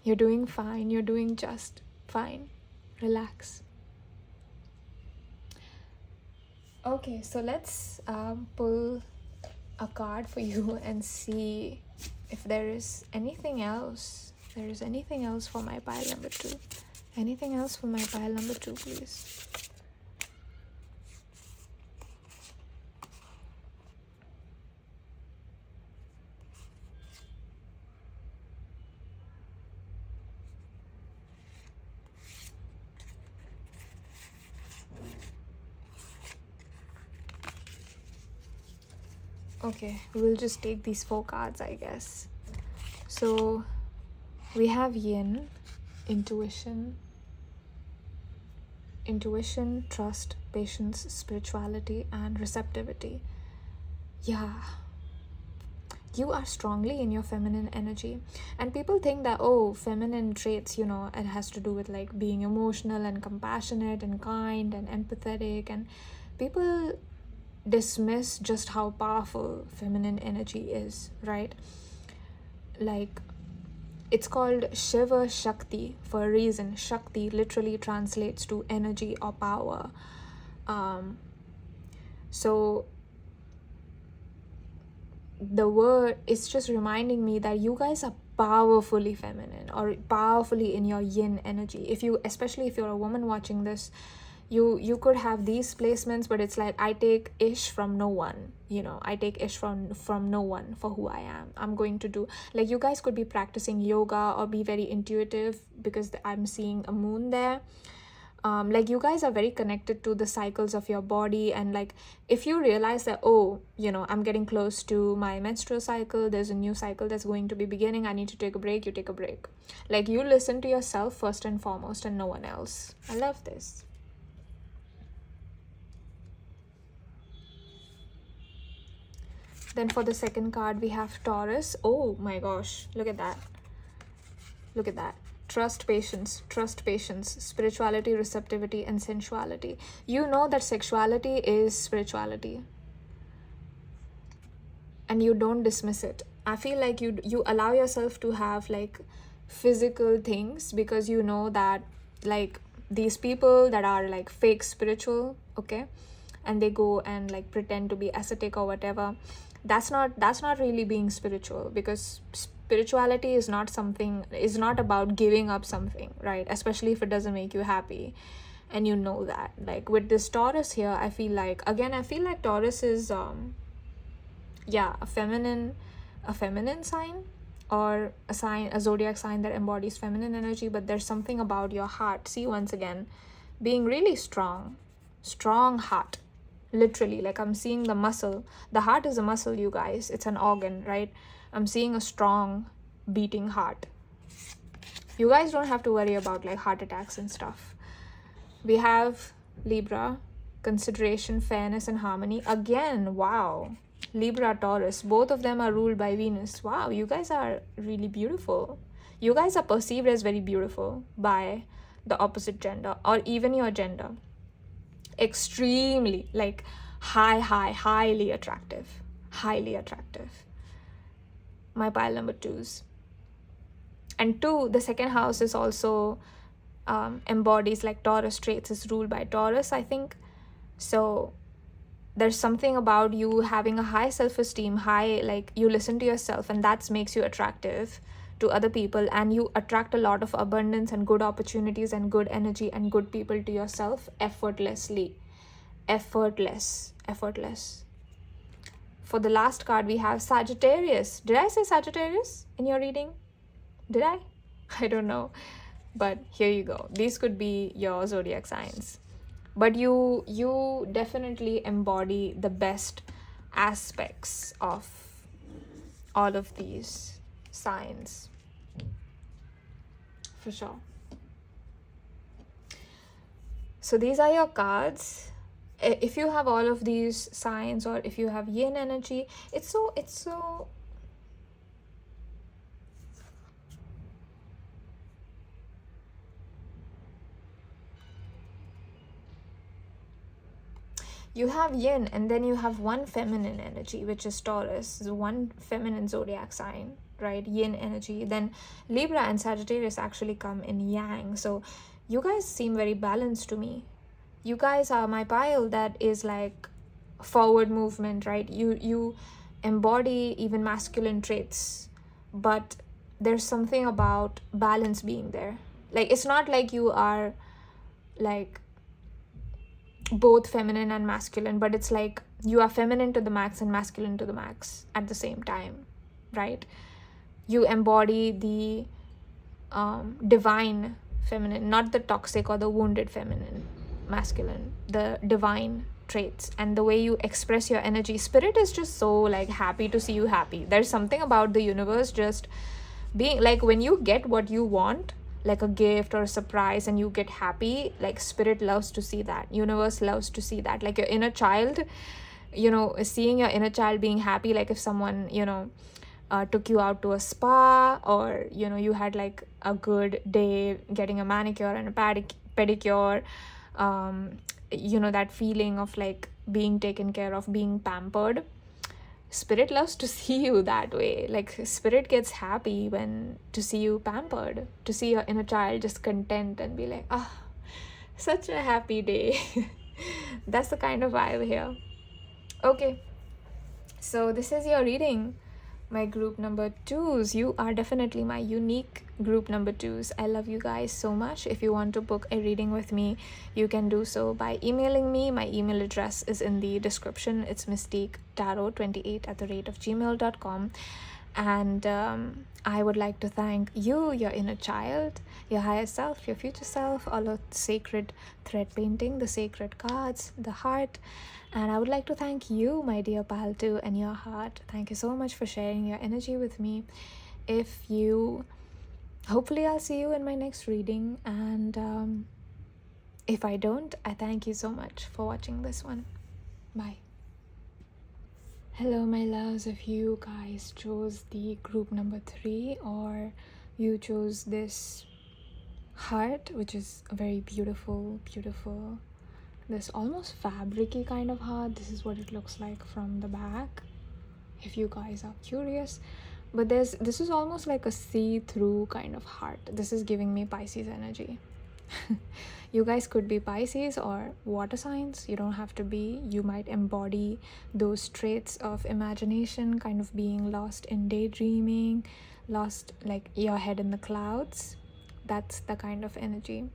You're doing fine. You're doing just fine. Relax. Okay, so let's pull a card for you and see if there is anything else. There is anything else for my pile number 2. Anything else for my pile number 2, please. Okay, we'll just take these 4 cards, I guess. So we have yin, intuition, trust, patience, spirituality, and receptivity. Yeah, you are strongly in your feminine energy. And people think that, oh, feminine traits, you know, it has to do with like being emotional and compassionate and kind and empathetic, and people dismiss just how powerful feminine energy is, right? Like, it's called Shiva Shakti for a reason. Shakti literally translates to energy or power. So the word is just reminding me that you guys are powerfully feminine, or powerfully in your yin energy. Especially if you're a woman watching this, you could have these placements, but it's like, I take ish from no one, you know. I take ish from no one for who I am. I'm going to do, like, you guys could be practicing yoga or be very intuitive, because I'm seeing a moon there. Like, you guys are very connected to the cycles of your body, and like, if you realize that, oh, you know, I'm getting close to my menstrual cycle, there's a new cycle that's going to be beginning, I need to take a break, you take a break. Like, you listen to yourself first and foremost, and no one else. I love this. Then for the second card, we have Taurus. Oh my gosh, look at that. Look at that. Trust, patience, spirituality, receptivity, and sensuality. You know that sexuality is spirituality, and you don't dismiss it. I feel like you allow yourself to have like physical things, because you know that like these people that are like fake spiritual, okay, and they go and like pretend to be ascetic or whatever, that's not really being spiritual, because spirituality is not about giving up something, right? Especially if it doesn't make you happy. and you know that. Like with this Taurus here, I feel like Taurus is a feminine sign, or a zodiac sign that embodies feminine energy. But there's something about your heart, see, once again, being really strong heart, literally. Like I'm seeing the muscle. The heart is a muscle, you guys. It's an organ, right? I'm seeing a strong beating heart. You guys don't have to worry about like heart attacks and stuff. We have Libra, consideration, fairness, and harmony. Again, wow. Libra, Taurus, both of them are ruled by Venus. Wow, you guys are really beautiful. You guys are perceived as very beautiful by the opposite gender, or even your gender. Extremely, like highly attractive. My pile number 2s. And 2, the second house is also embodies like Taurus traits, is ruled by Taurus, I think. So there's something about you having a high self-esteem, like you listen to yourself, and that makes you attractive to other people, and you attract a lot of abundance and good opportunities and good energy and good people to yourself effortlessly. Effortless. For the last card, we have Sagittarius. Did I say Sagittarius in your reading? Did I? I don't know. But here you go. These could be your zodiac signs. But you definitely embody the best aspects of all of these signs. For sure. So these are your cards. If you have all of these signs, or if you have yin energy, it's so you have yin, and then you have one feminine energy, which is Taurus, one feminine zodiac sign, right? Yin energy. Then Libra and Sagittarius actually come in yang. So you guys seem very balanced to me. You guys are my pile that is like forward movement, right? You embody even masculine traits, but there's something about balance being there. Like it's not like you are like both feminine and masculine, but it's like you are feminine to the max and masculine to the max at the same time, right? You embody the divine feminine, not the toxic or the wounded feminine, masculine, the divine traits, and the way you express your energy. Spirit is just so like happy to see you happy. There's something about the universe just being like, when you get what you want, like a gift or a surprise, and you get happy, like spirit loves to see that, universe loves to see that. Like your inner child, seeing your inner child being happy, like if someone took you out to a spa, or you had like a good day getting a manicure and a pedicure, that feeling of like being taken care of, being pampered. Spirit loves to see you that way. Like spirit gets happy when to see you pampered, to see your inner child just content and be like, such a happy day. That's the kind of vibe here. Okay, so this is your reading, my group number 2s. You are definitely my unique group number 2s. I love you guys so much. If you want to book a reading with me, you can do so by emailing me. My email address is in the description. It's mystiquetarot28@gmail.com. And I would like to thank you, your inner child, your higher self, your future self, all of the sacred thread painting, the sacred cards, the heart. And I would like to thank you, my dear pal, too, and your heart. Thank you so much for sharing your energy with me. Hopefully I'll see you in my next reading. And if I don't, I thank you so much for watching this one. Bye. Hello, my loves. If you guys chose the group number 3, or you chose this heart, which is a very beautiful, this almost fabric-y kind of heart. This is what it looks like from the back, if you guys are curious. But this is almost like a see-through kind of heart. This is giving me Pisces energy. You guys could be Pisces or water signs. You don't have to be. You might embody those traits of imagination, kind of being lost in daydreaming, lost like your head in the clouds. That's the kind of energy.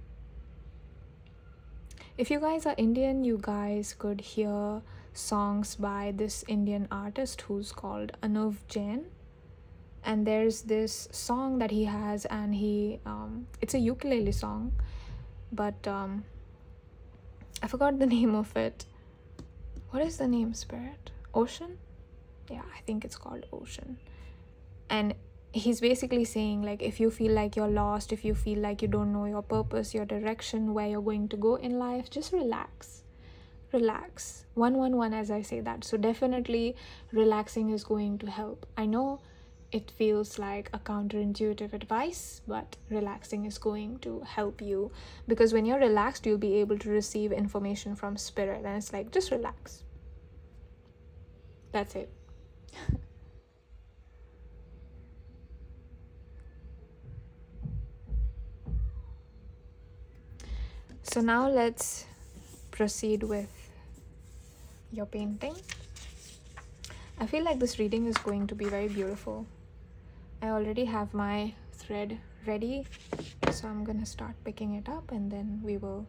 If you guys are Indian, you guys could hear songs by this Indian artist who's called 𝓦𝓪𝓽𝓮𝓻. And there's this song that he has, and it's a ukulele song, but I forgot the name of it. What is the name, Spirit? Ocean? Yeah, I think it's called Ocean. And he's basically saying, like, if you feel like you're lost, if you feel like you don't know your purpose, your direction, where you're going to go in life, just relax. 111 as I say that. So definitely relaxing is going to help. I know it feels like a counterintuitive advice, but relaxing is going to help you, because when you're relaxed, you'll be able to receive information from spirit, and it's like, just relax. That's it. So now let's proceed with your painting. I feel like this reading is going to be very beautiful. I already have my thread ready, so I'm gonna start picking it up and then we will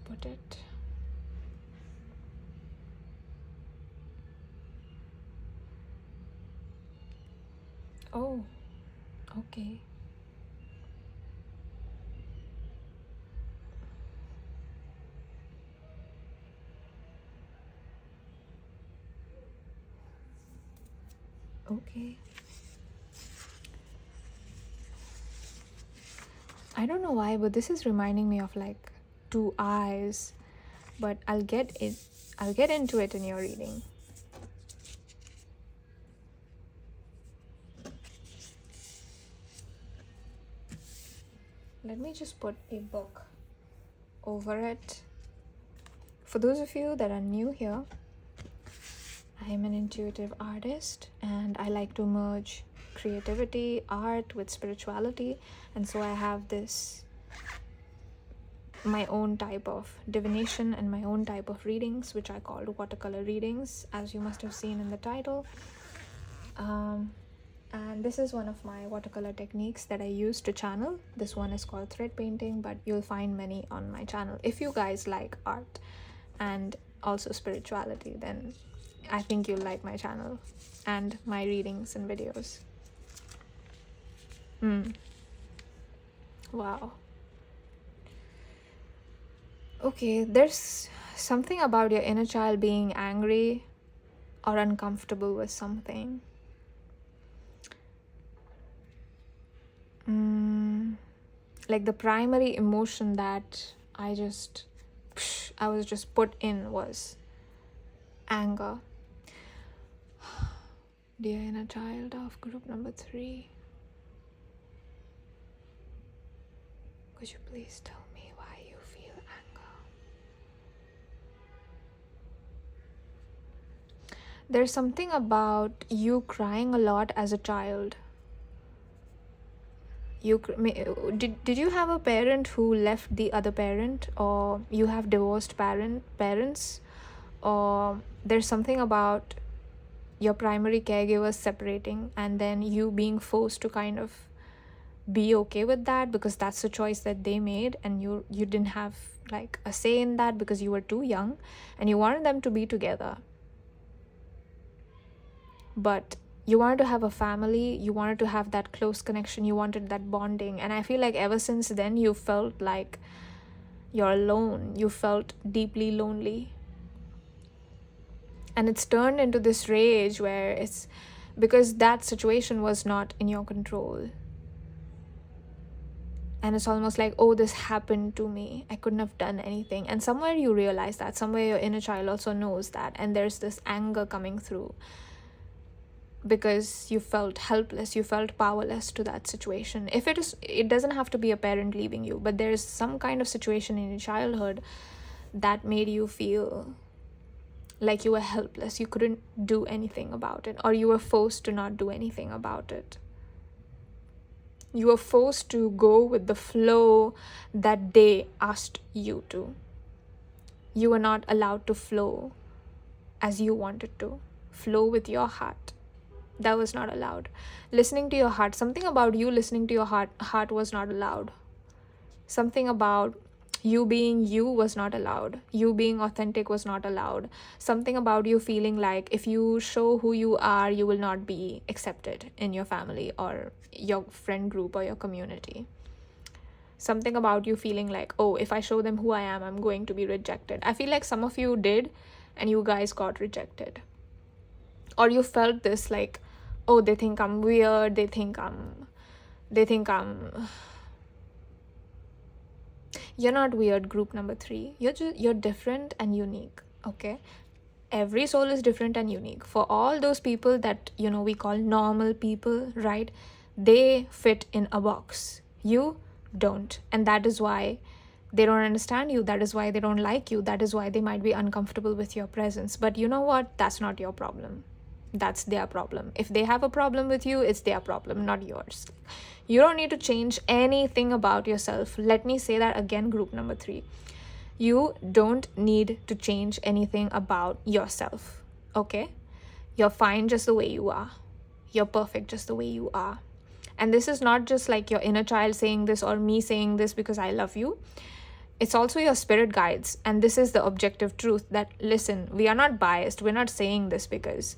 put it. Oh, okay. Okay. I don't know why, but this is reminding me of like two eyes, but I'll get into it in your reading. Let me just put a book over it. For those of you that are new here, I am an intuitive artist and I like to merge creativity, art with spirituality, and so I have my own type of divination and my own type of readings, which I call watercolor readings, as you must have seen in the title. And this is one of my watercolor techniques that I use to channel. This one is called thread painting, but you'll find many on my channel. If you guys like art and also spirituality, then I think you'll like my channel and my readings and videos. Wow. Okay, there's something about your inner child being angry or uncomfortable with something. Like the primary emotion that I was just put in was anger. Dear inner child of group number 3, could you please tell me why you feel anger? There's something about you crying a lot as a child. Did you have a parent who left the other parent, or you have divorced parents, or there's something about your primary caregivers separating and then you being forced to kind of be okay with that because that's the choice that they made, and you didn't have like a say in that because you were too young and you wanted them to be together, but you wanted to have a family, you wanted to have that close connection, you wanted that bonding. And I feel like ever since then you felt like you're alone, you felt deeply lonely, and it's turned into this rage where it's because that situation was not in your control, and it's almost like, oh, this happened to me, I couldn't have done anything. And somewhere you realize that, somewhere your inner child also knows that, and there's this anger coming through because you felt helpless, you felt powerless to that situation. It doesn't have to be a parent leaving you, but there's some kind of situation in your childhood that made you feel like you were helpless, you couldn't do anything about it, or you were forced to not do anything about it. You were forced to go with the flow that they asked you to. You were not allowed to flow as you wanted to. Flow with your heart. That was not allowed. Listening to your heart, something about you listening to your heart was not allowed. Something about You being you was not allowed. You being authentic was not allowed. Something about you feeling like if you show who you are, you will not be accepted in your family or your friend group or your community. Something about you feeling like, oh, if I show them who I am, I'm going to be rejected. I feel like some of you did, and you guys got rejected. Or you felt this like, oh, they think I'm weird, they think I'm You're not weird, group number 3. You're different and unique, okay? Every soul is different and unique. For all those people that, we call normal people, right? They fit in a box. You don't. And that is why they don't understand you. That is why they don't like you. That is why they might be uncomfortable with your presence. But you know what? That's not your problem. That's their problem. If they have a problem with you, it's their problem, not yours. You don't need to change anything about yourself. Let me say that again, group number 3. You don't need to change anything about yourself, okay? You're fine just the way you are. You're perfect just the way you are. And this is not just like your inner child saying this or me saying this because I love you. It's also your spirit guides. And this is the objective truth that, listen, we are not biased. We're not saying this because,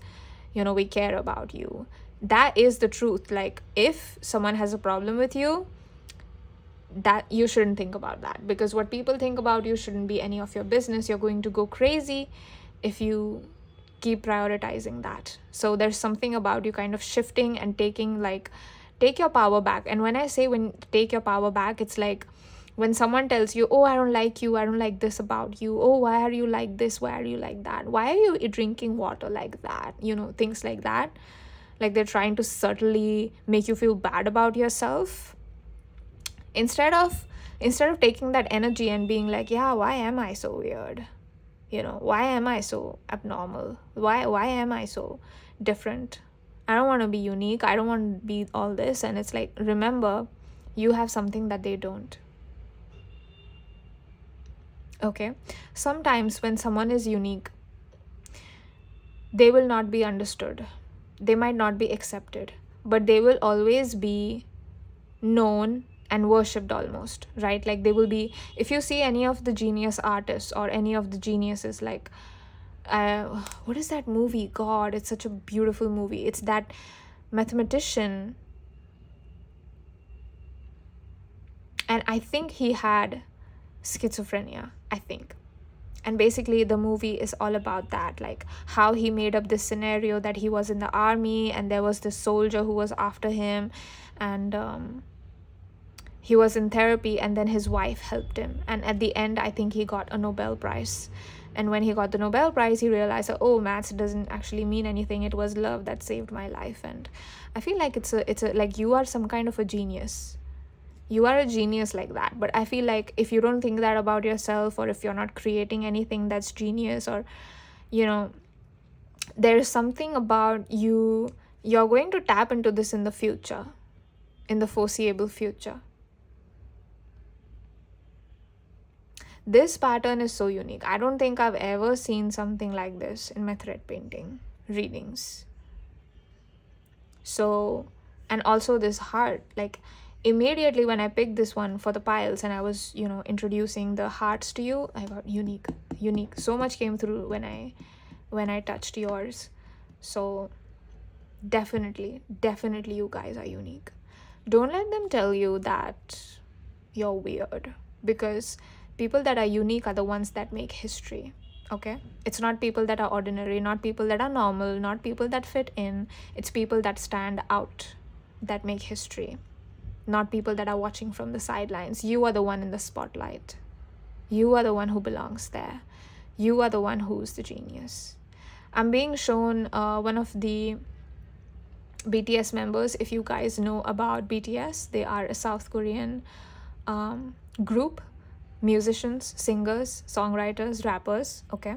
we care about you. That is the truth. Like, if someone has a problem with you, that you shouldn't think about that, because what people think about you shouldn't be any of your business. You're going to go crazy if you keep prioritizing that. So there's something about you kind of shifting and take your power back. And when I say take your power back, it's like when someone tells you, oh, I don't like you, I don't like this about you, oh, why are you like this, why are you like that, why are you drinking water like that, things like that. Like they're trying to subtly make you feel bad about yourself. Instead of taking that energy and being like, yeah, why am I so weird? Why am I so abnormal? Why am I so different? I don't want to be unique. I don't want to be all this. And it's like, remember, you have something that they don't. Okay? Sometimes when someone is unique, they will not be understood. They might not be accepted, but they will always be known and worshipped almost, right? Like they will be, if you see any of the genius artists or any of the geniuses, like what is that movie? God, it's such a beautiful movie. It's that mathematician, and I think he had schizophrenia, I think. And basically the movie is all about that, like how he made up this scenario that he was in the army and there was this soldier who was after him, and he was in therapy, and then his wife helped him, and at the end I think he got a Nobel Prize. And when he got the Nobel Prize, he realized that, oh, maths doesn't actually mean anything. It was love that saved my life. And I feel like it's a like you are some kind of a genius. You are a genius like that. But I feel like if you don't think that about yourself, or if you're not creating anything that's genius, or there's something about you're going to tap into this in the future, in the foreseeable future. This pattern is so unique. I don't think I've ever seen something like this in my thread painting readings. So, and also this heart, like immediately when I picked this one for the piles and I was, introducing the hearts to you, I got unique. So much came through when I touched yours. So definitely you guys are unique. Don't let them tell you that you're weird, because people that are unique are the ones that make history, okay? It's not people that are ordinary, not people that are normal, not people that fit in. It's people that stand out, that make history, not people that are watching from the sidelines. You are the one in the spotlight. You are the one who belongs there. You are the one who's the genius. I'm being shown one of the BTS members. If you guys know about BTS, they are a South Korean group. Musicians, singers, songwriters, rappers, okay?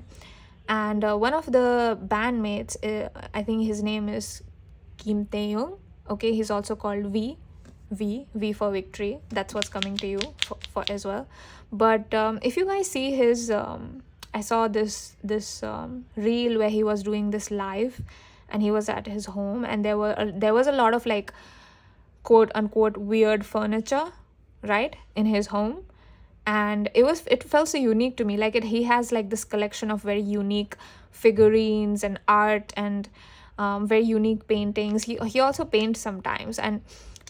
And one of the bandmates, I think his name is Kim Tae-young, okay? He's also called V for victory. That's what's coming to you for as well. But if you guys see his, I saw this reel where he was doing this live, and he was at his home, and there was a lot of like quote unquote weird furniture, right, in his home. and it felt so unique to me. Like he has like this collection of very unique figurines and art and very unique paintings. He also paints sometimes, and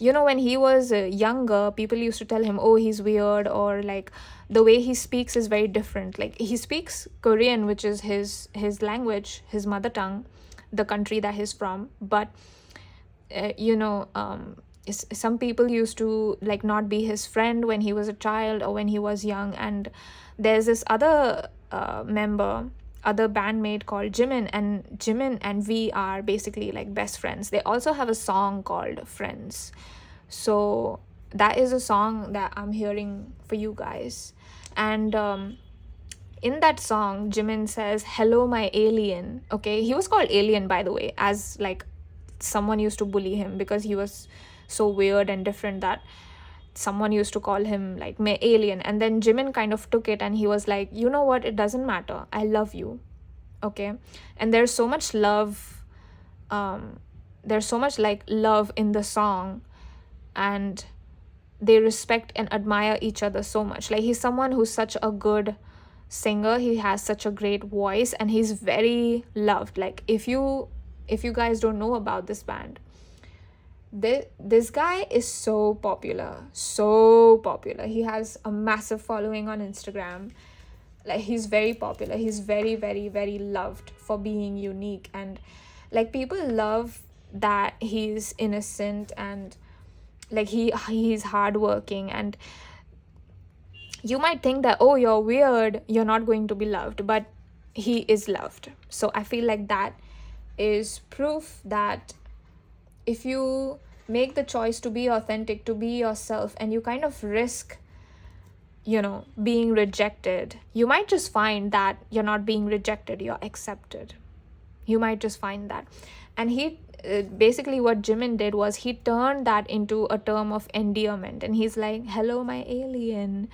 when he was younger, people used to tell him, oh, he's weird, or like the way he speaks is very different. Like he speaks Korean, which is his language, his mother tongue, the country that he's from, but some people used to like not be his friend when he was a child or when he was young. And there's this other other bandmate called Jimin, and Jimin and V are basically like best friends. They also have a song called Friends. So that is a song that I'm hearing for you guys. And in that song, Jimin says, "Hello, my alien." Okay, he was called Alien, by the way, as like someone used to bully him because he was so weird and different that someone used to call him like my alien. And then Jimin kind of took it and he was like, you know what, it doesn't matter, I love you. Okay, and there's so much love, there's so much like love in the song, and they respect and admire each other so much. Like he's someone who's such a good singer, he has such a great voice, and he's very loved. Like if you guys don't know about this band, this guy is so popular. He has a massive following on Instagram. Like he's very popular, he's very, very, very loved for being unique, and like people love that he's innocent, and like he's hardworking. And you might think that, oh, you're weird, you're not going to be loved, but he is loved. So I feel like that is proof that if you make the choice to be authentic, to be yourself, and you kind of risk being rejected, you might just find that you're not being rejected, you're accepted. You might just find that. And he basically what Jimin did was he turned that into a term of endearment, and he's like, hello, my alien,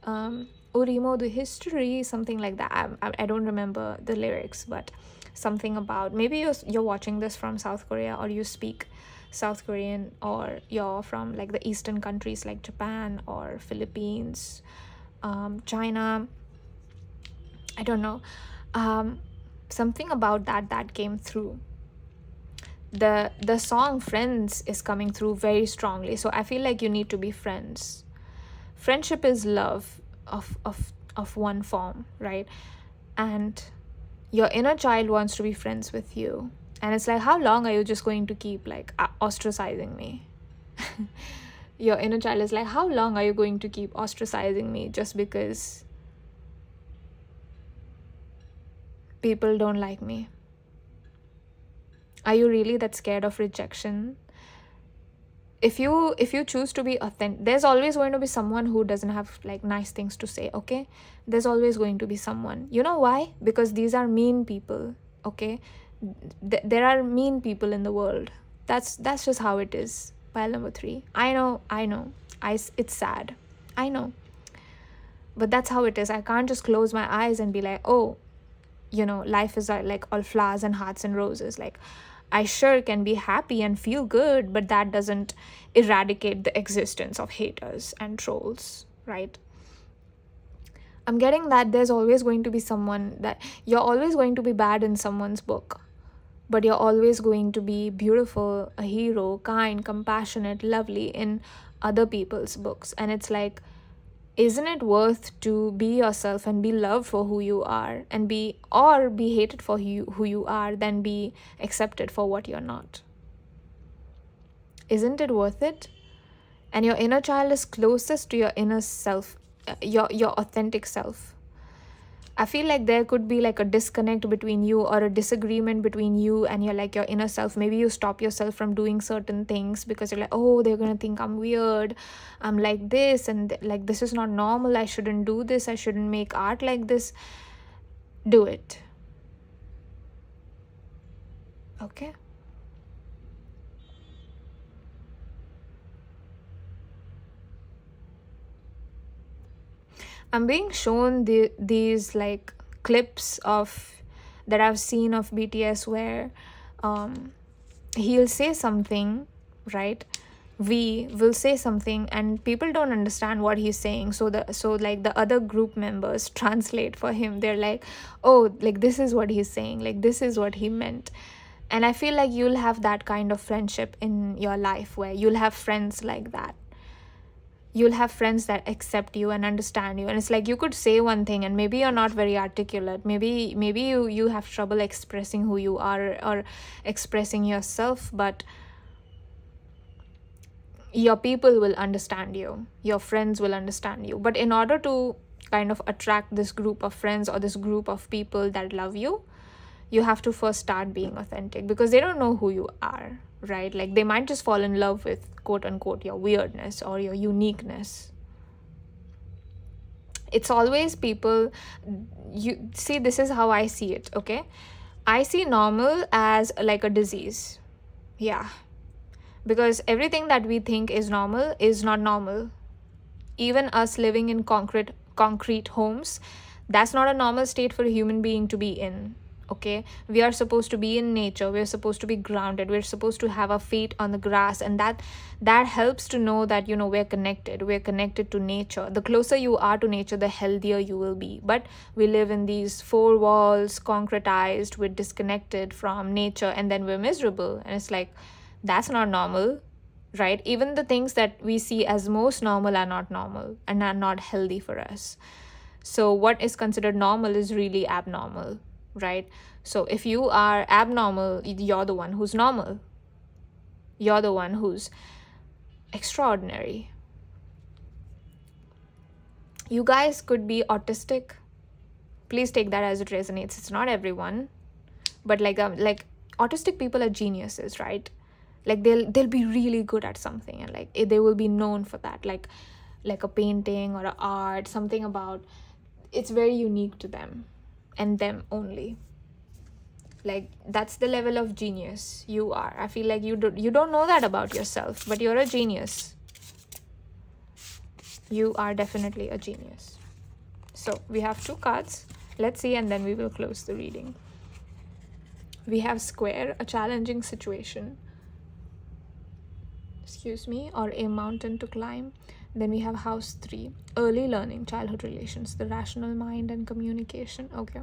urimo the history, something like that. I don't remember the lyrics, but something about, maybe you're watching this from South Korea, or you speak South Korean, or you're from like the eastern countries like Japan or Philippines, China, I don't know, something about that came through. The song Friends is coming through very strongly. So I feel like you need to be friends. Friendship is love of one form, right? And your inner child wants to be friends with you. And it's like, how long are you just going to keep like ostracizing me? Your inner child is like, how long are you going to keep ostracizing me just because people don't like me? Are you really that scared of rejection? If you choose to be authentic, there's always going to be someone who doesn't have like nice things to say, okay? There's always going to be someone. You know why? Because these are mean people, okay? There are mean people in the world. That's just how it is. Pile number 3. I know. It's sad. I know. But that's how it is. I can't just close my eyes and be like, oh, life is like all flowers and hearts and roses. Like, I sure can be happy and feel good, but that doesn't eradicate the existence of haters and trolls, right? I'm getting that there's always going to be someone, that you're always going to be bad in someone's book, but you're always going to be beautiful, a hero, kind, compassionate, lovely in other people's books. And it's like, isn't it worth to be yourself and be loved for who you are, and be hated for who you are, than be accepted for what you're not? Isn't it worth it? And your inner child is closest to your inner self, your authentic self. I feel like there could be like a disconnect between you, or a disagreement between you and your inner self. Maybe you stop yourself from doing certain things because you're like, oh, they're gonna think I'm weird, I'm like this, and like this is not normal, I shouldn't do this, I shouldn't make art like this. Do it. Okay? I'm being shown these like clips that I've seen of BTS where he'll say something, right? V will say something and people don't understand what he's saying, so like the other group members translate for him. They're like, oh, like this is what he's saying, like this is what he meant. And I feel like you'll have that kind of friendship in your life, where you'll have friends like that. You'll have friends that accept you and understand you. And it's like, you could say one thing and maybe you're not very articulate, maybe you have trouble expressing who you are or expressing yourself, but your people will understand you, your friends will understand you. But in order to kind of attract this group of friends or this group of people that love you, you have to first start being authentic, because they don't know who you are, right? Like, they might just fall in love with, quote unquote, your weirdness or your uniqueness. It's always people, you see, this is how I see it, okay? I see normal as like a disease. Yeah. Because everything that we think is normal is not normal. Even us living in concrete homes, that's not a normal state for a human being to be in. Okay, we are supposed to be in nature, we're supposed to be grounded, we're supposed to have our feet on the grass, and that helps to know that, you know, we're connected to nature. The closer you are to nature, the healthier you will be. But we live in these four walls, concretized, we're disconnected from nature, and then we're miserable. And it's like, that's not normal, right? Even the things that we see as most normal are not normal and are not healthy for us. So what is considered normal is really abnormal, right? So if you are abnormal, you're the one who's normal. You're the one who's extraordinary. You guys could be autistic. Please take that as it resonates. It's not everyone, but like autistic people are geniuses, right? Like they'll be really good at something, and like they will be known for that, like a painting or a art, something about it's very unique to them and them only. Like, that's the level of genius you are. I feel like you don't know that about yourself, but you're a genius. You are definitely a genius. So we have 2 cards. Let's see, and then we will close the reading. We have Square, a challenging situation, or a mountain to climb. Then we have House 3, early learning, childhood relations, the rational mind and communication. Okay.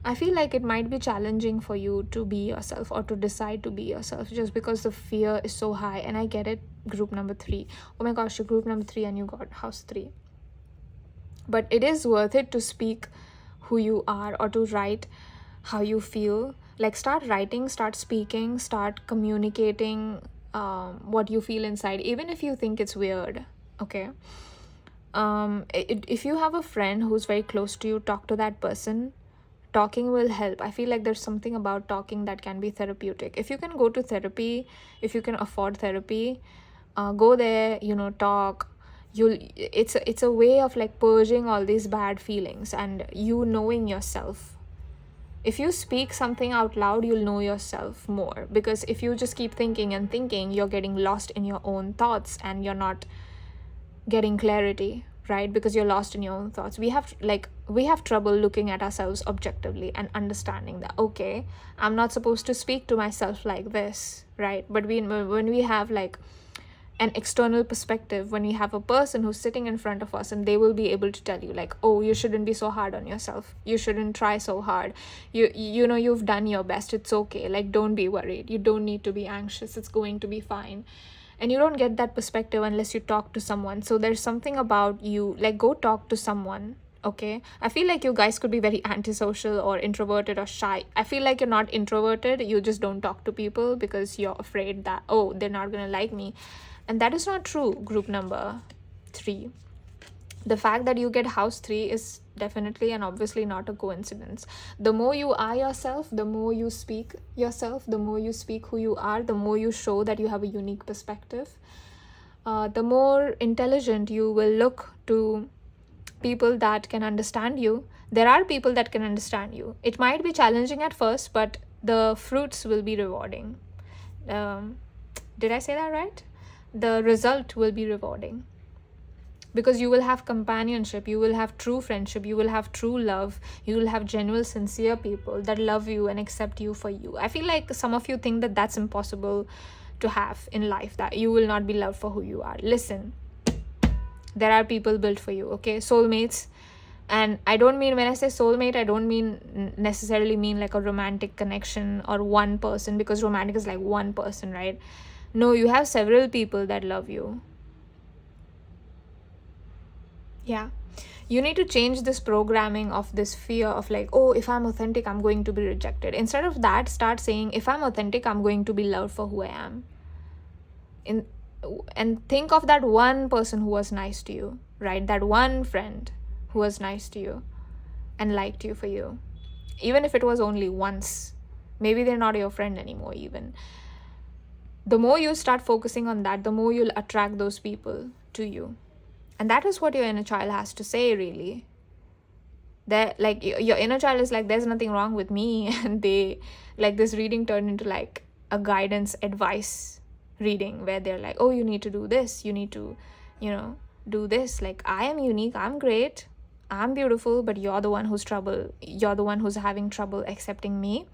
I feel like it might be challenging for you to be yourself or to decide to be yourself, just because the fear is so high. And I get it, group number 3. Oh my gosh, you're group number 3 and you got House 3. But it is worth it to speak who you are or to write how you feel. Like, start writing, start speaking, start communicating what you feel inside, even if you think it's weird. Okay. If you have a friend who's very close to you, talk to that person. Talking will help. I feel like there's something about talking that can be therapeutic. If you can go to therapy, if you can afford therapy, go there, you know, talk. It's a way of like purging all these bad feelings and you knowing yourself. If you speak something out loud, you'll know yourself more, because if you just keep thinking and thinking, you're getting lost in your own thoughts and you're not getting clarity, right? Because you're lost in your own thoughts. We have trouble looking at ourselves objectively and understanding that, okay, I'm not supposed to speak to myself like this, right? But when we have like an external perspective, when we have a person who's sitting in front of us and they will be able to tell you like, oh, you shouldn't be so hard on yourself, you shouldn't try so hard, you know, you've done your best, it's okay, like, don't be worried, you don't need to be anxious, it's going to be fine. And you don't get that perspective unless you talk to someone. So there's something about you, like, go talk to someone. Okay, I feel like you guys could be very antisocial or introverted or shy. I feel like you're not introverted, you just don't talk to people because you're afraid that, oh, they're not gonna like me. And that is not true, group number 3. The fact that you get House 3 is definitely and obviously not a coincidence. The more you are yourself, the more you speak yourself, the more you speak who you are, the more you show that you have a unique perspective, the more intelligent you will look to people that can understand you. There are people that can understand you. It might be challenging at first, but the fruits will be rewarding. Did I say that right? The result will be rewarding, because you will have companionship, you will have true friendship, you will have true love, you will have genuine, sincere people that love you and accept you for you. I feel like some of you think that that's impossible to have in life, that you will not be loved for who you are. Listen, there are people built for you, okay? Soulmates. And I don't mean, when I say soulmate, I don't mean necessarily mean like a romantic connection or one person, because romantic is like one person, right? No, you have several people that love you. Yeah. You need to change this programming of this fear of like, oh, if I'm authentic, I'm going to be rejected. Instead of that, start saying, if I'm authentic, I'm going to be loved for who I am. And think of that one person who was nice to you, right? That one friend who was nice to you and liked you for you. Even if it was only once. Maybe they're not your friend anymore even. The more you start focusing on that, the more you'll attract those people to you. And that is what your inner child has to say, really. That, like, your inner child is like, there's nothing wrong with me. And they, like, this reading turned into like a guidance advice reading where they're like, oh, you need to do this. You need to, do this. Like, I am unique. I'm great. I'm beautiful. But you're the one who's having trouble accepting me.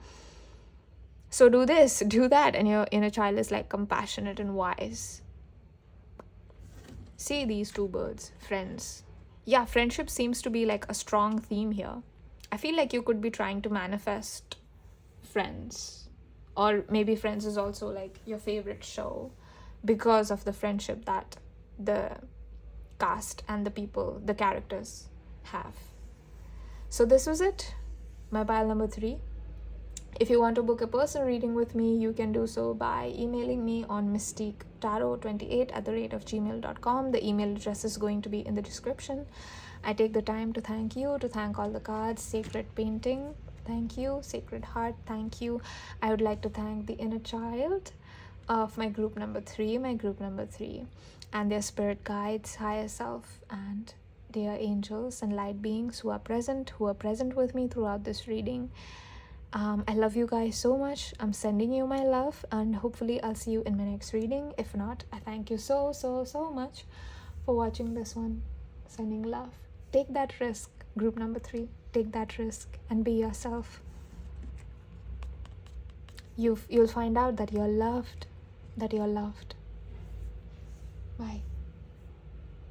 So do this, do that. And your inner child is like compassionate and wise. See these two birds, friends. Yeah, friendship seems to be like a strong theme here. I feel like you could be trying to manifest friends. Or maybe Friends is also like your favorite show because of the friendship that the cast and the characters have. So this was it, my pile number 3. If you want to book a personal reading with me, you can do so by emailing me on mystiquetarot28@gmail.com. The email address is going to be in the description. I take the time to thank you, to thank all the cards, Sacred Painting, thank you, Sacred Heart, thank you. I would like to thank the inner child of my group number 3, and their spirit guides, higher self, and dear angels and light beings who are present with me throughout this reading. I love you guys so much. I'm sending you my love, and hopefully I'll see you in my next reading. If not, I thank you so much for watching this one. Sending love. Take that risk, group number 3. Take that risk and be yourself. You'll find out that you're loved. Bye.